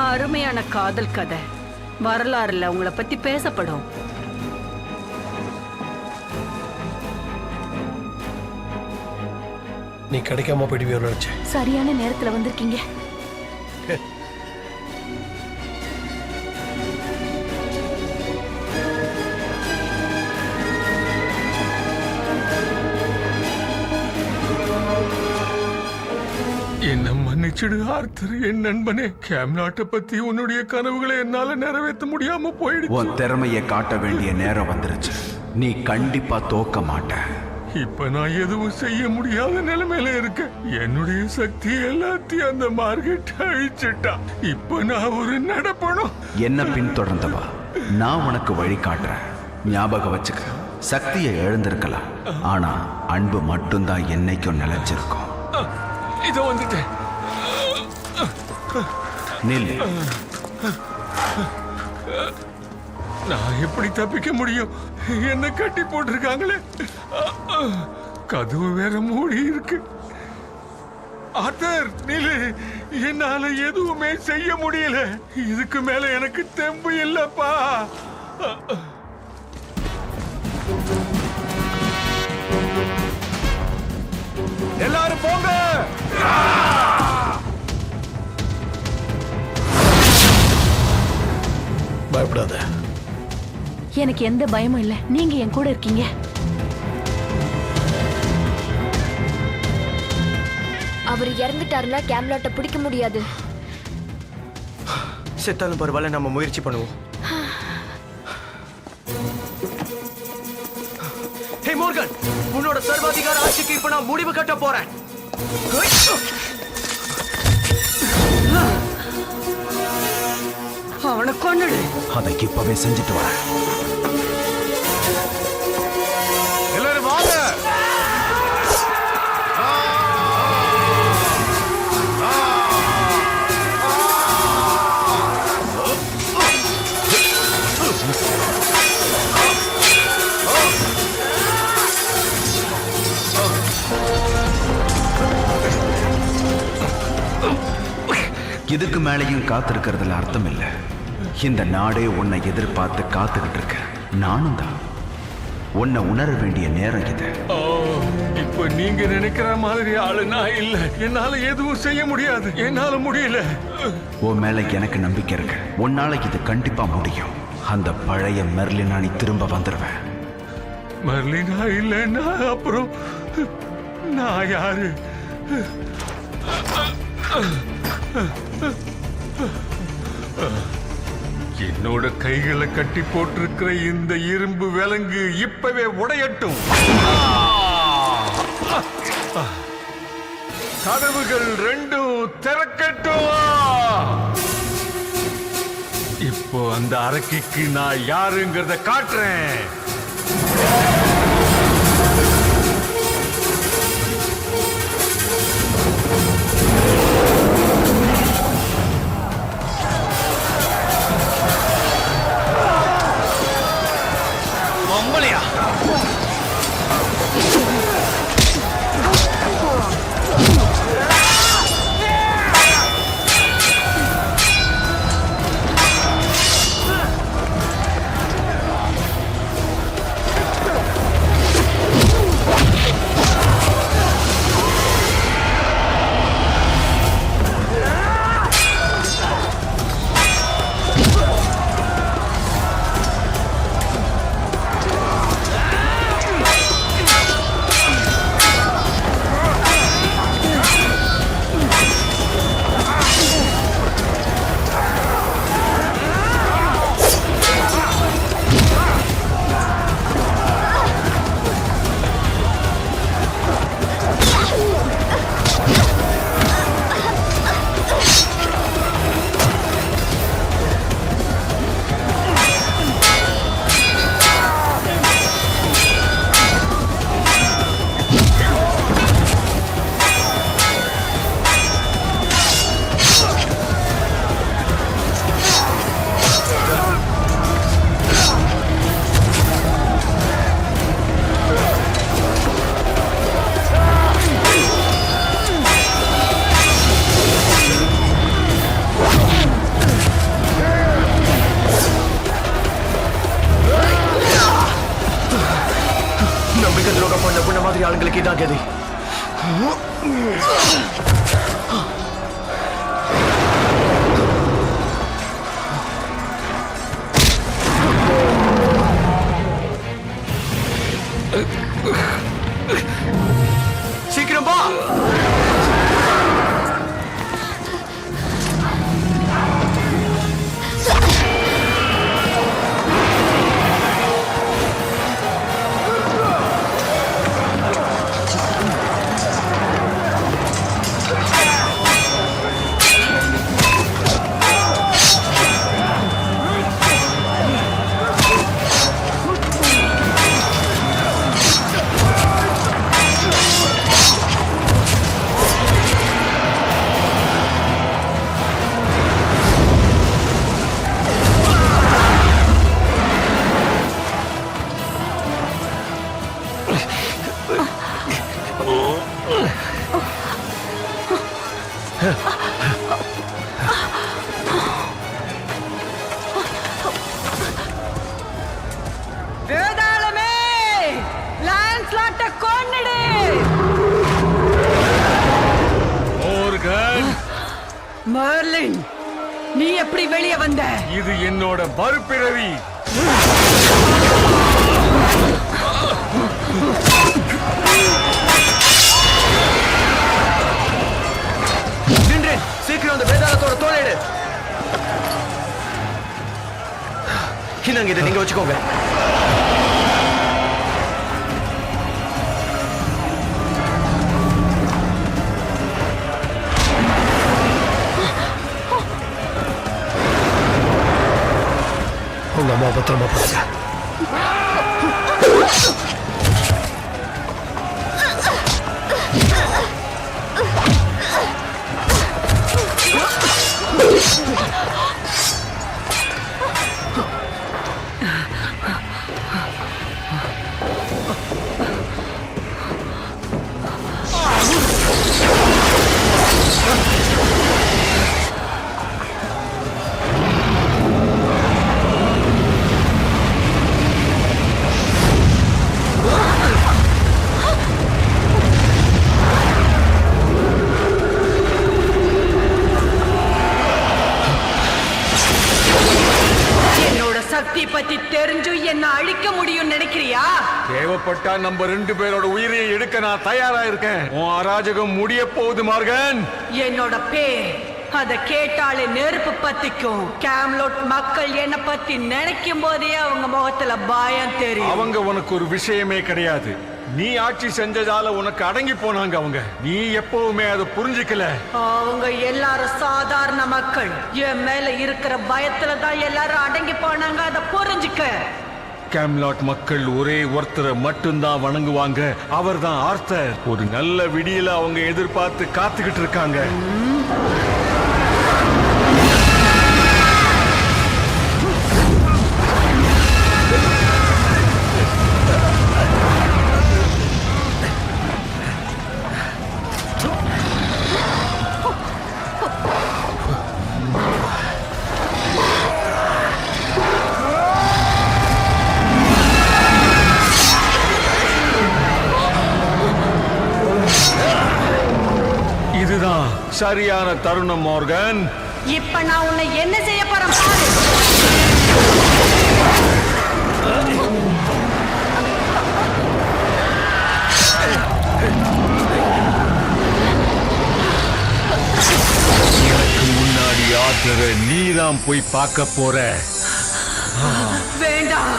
அருமையான காதல் கதை வரலாறுல உங்களை பத்தி பேசப்படும். நீ கிடைக்காம போயிடுவியோன்னு நினைச்சேன். சரியான நேரத்துல வந்திருக்கீங்க. என்ன மன்னிச்சிடு ஆர்த்தர், என் நண்பனே. கேம்லாட்டை பத்தி உன்னுடைய கனவுகளை என்னால நிறைவேற்ற முடியாம போயிடுச்சு. உன் திறமையை காட்ட வேண்டிய நேரம் வந்துருச்சு. நீ கண்டிப்பா தோக்க மாட்ட. இப்ப நான் எதுவும் செய்ய முடியாத நிலைமையில இருக்க. என்னுடைய சக்தி எல்லாத்தையும் அந்த மார்க்கெட் அழிச்சிட்டா. இப்ப நான் ஒரு நடப்பணும். என்ன பின்தொடர்ந்தவா, நான் உனக்கு வழி காட்டுறேன். ஞாபகம் வச்சுக்க, சக்தியை எழுந்திருக்கலாம், ஆனா அன்பு மட்டும்தான் என்னைக்கும் நிலைச்சிருக்கும். இதோ வந்துட்டேன். நில்லு. நான் எப்படி தப்பிக்க முடியும்? என்ன கட்டி போட்டிருக்காங்களே. கதவு வேற மூடி இருக்கு. ஆர்த்தர், நில்லு. என்னால எதுவுமே செய்ய முடியல. இதுக்கு மேல எனக்கு தெம்பு இல்லப்பா. எல்லாரும் போங்க. பயப்படாத. எனக்கு எந்த பயமும் இல்ல. நீங்க என் கூட இருக்கீங்க. அவர் இறந்துட்டாருன்னா கேம்லாட்டை பிடிக்க முடியாது. செத்தாலும் பரவாயில்ல, நம்ம முயற்சி பண்ணுவோம். ஹே மோர்கன், உன்னோட சர்வாதிகார ஆட்சிக்கு இப்ப நான் முடிவு கட்ட போறேன். அவனை கொன்னுடு. அதை இப்பவே செஞ்சுட்டு வரேன். எல்லாரும் வாங்க. இதுக்கு மேலேயும் காத்திருக்கிறதுல அர்த்தம் இல்லை. இந்த நாடே உன்னை எதிர்பார்த்து காத்துக்கிட்டு இருக்க. நானும் தான். உன்னை உணர வேண்டிய நேரம் இது. இப்ப நீங்க நினைக்கிற மாதிரி ஆளு நான் இல்ல. என்னால எதுவும் செய்ய முடியாது. என்னால முடியல. உன் மேல எனக்கு நம்பிக்கை இருக்கு. உன்னால இது கண்டிப்பா முடியும். அந்த பழைய மெர்லினா நீ திரும்ப வந்துருவேன். மெர்லினா இல்லைன்னா அப்புறம் நான் யாரு? என்னோட கைகளை கட்டி போட்டிருக்கிற இந்த இரும்பு விலங்கு இப்பவே உடையட்டும். கதவுகள் ரெண்டும் திறக்கட்டும். இப்போ அந்த அரக்கிக்கு நான் யாருங்கிறத காட்டுறேன். பொம்பளையா? மாதிரி ஆளுங்களுக்கு இதான் கதி. சீக்கிரம் வா. வேதாளமே, லான்ஸ்லாட்டை கொன்னுடு. மோர்கன், மர்லின், நீ எப்படி வெளியே வந்த? இது என்னோட மறுபிறவி. சீக்கிரம் அந்த வேதாளத்தோட தோலையிடு. இதை நீங்க வச்சுக்கோங்க. உங்க அம்மா பத்திரமா போங்க. சக்தி பத்தி தெரிஞ்சு என்ன அழிக்க முடியும் நினைக்கிறியா? தேவைப்பட்டா நம்ம 2 பேரோட உயிரையை எடுக்க நான் தயாரா இருக்கேன். உன் அராஜகம் முடிய போகுது மார்கன். என்னோட பேர் அத கேட்டாலே நெருப்பு பத்திக்கும். கேம்லோட் மக்கள் என்ன பத்தி நினைக்கும் போதே அவங்க முகத்துல பயம் தெரியும். அவங்க உனக்கு ஒரு விஷயமே கிடையாது. நீ ஆட்சி செஞ்சதால உனக்கு அடங்கி போனாங்க அவங்க. நீ எப்பவுமே அதை புரிஞ்சுக்கல. அவங்க எல்லாரும் சாதாரண மக்கள். என் மேல இருக்கிற பயத்துல தான் எல்லாரும் அடங்கி போனாங்க. அதை புரிஞ்சுக்க. கேம்லாட் மக்கள் ஒரே ஒருத்தரை மட்டும்தான் வணங்குவாங்க. அவர்தான் ஆர்த்தர். ஒரு நல்ல விடியல அவங்க எதிர்பார்த்து காத்துக்கிட்டு இருக்காங்க. இதுதான் சரியான தருணம் மார்கன். இப்ப நான் உன்னை என்ன செய்ய போறேன் பாரு. எனக்கு முன்னாடி ஆர்த்தரை நீதான் போய் பார்க்க போற. வேண்டாம்.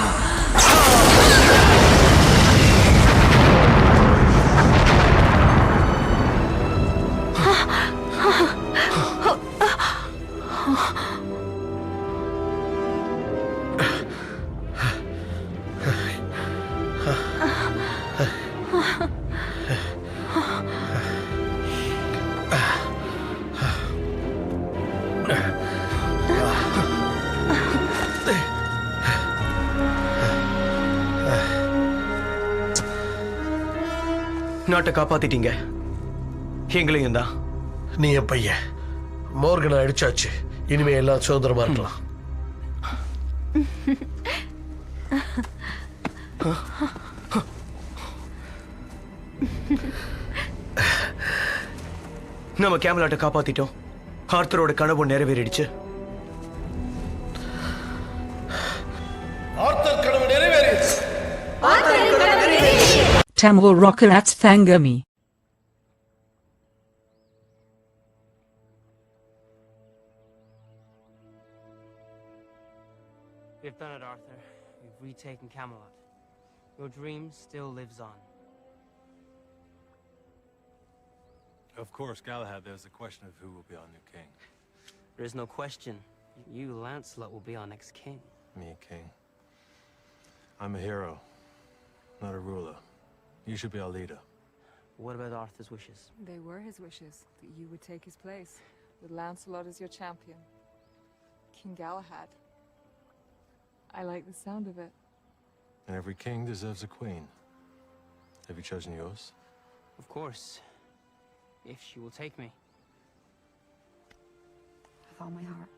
நாட்டை காப்பாத்திட்டீங்க, எங்களையும் தான். நீ என் பையன். மோர்கனை அடிச்சாச்சு. இனிமே எல்லாம் சுதந்திரமா இருக்கலாம். நம்ம கேம்லாட்டை காப்பாத்திட்டோம். ஆர்த்தரோட கனவு நிறைவேறிடுச்சு. ஆர்த்தர் கனவு நிறைவேறிடுச்சு. Tamil Rockets Thangami. We've done it, Arthur. We've retaken Camelot. Your dream still lives on. Of course, Galahad, there's the question of who will be our new king. There is no question. You, Lancelot, will be our next king. Me, king. I'm a hero, not a ruler. You should be our leader. What about Arthur's wishes? They were his wishes, that you would take his place, with Lancelot as your champion. King Galahad. I like the sound of it. And every king deserves a queen. Have you chosen yours? Of course. If she will take me. With all my heart.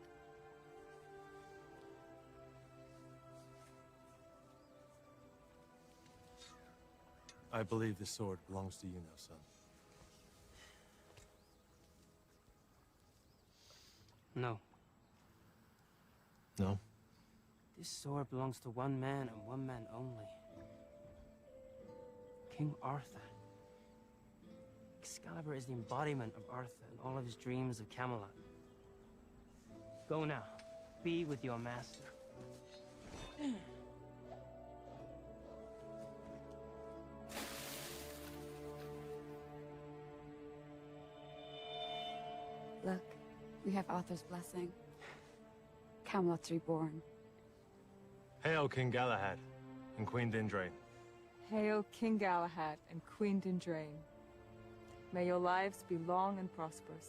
I believe this sword belongs to you now, son. No. No? This sword belongs to one man and one man only. King Arthur. Excalibur is the embodiment of Arthur and all of his dreams of Camelot. Go now. Be with your master. Look, we have Arthur's blessing. Camelot's reborn. Hail, King Galahad and Queen Dindrain. Hail King Galahad and Queen Dindrain. May your lives be long and prosperous.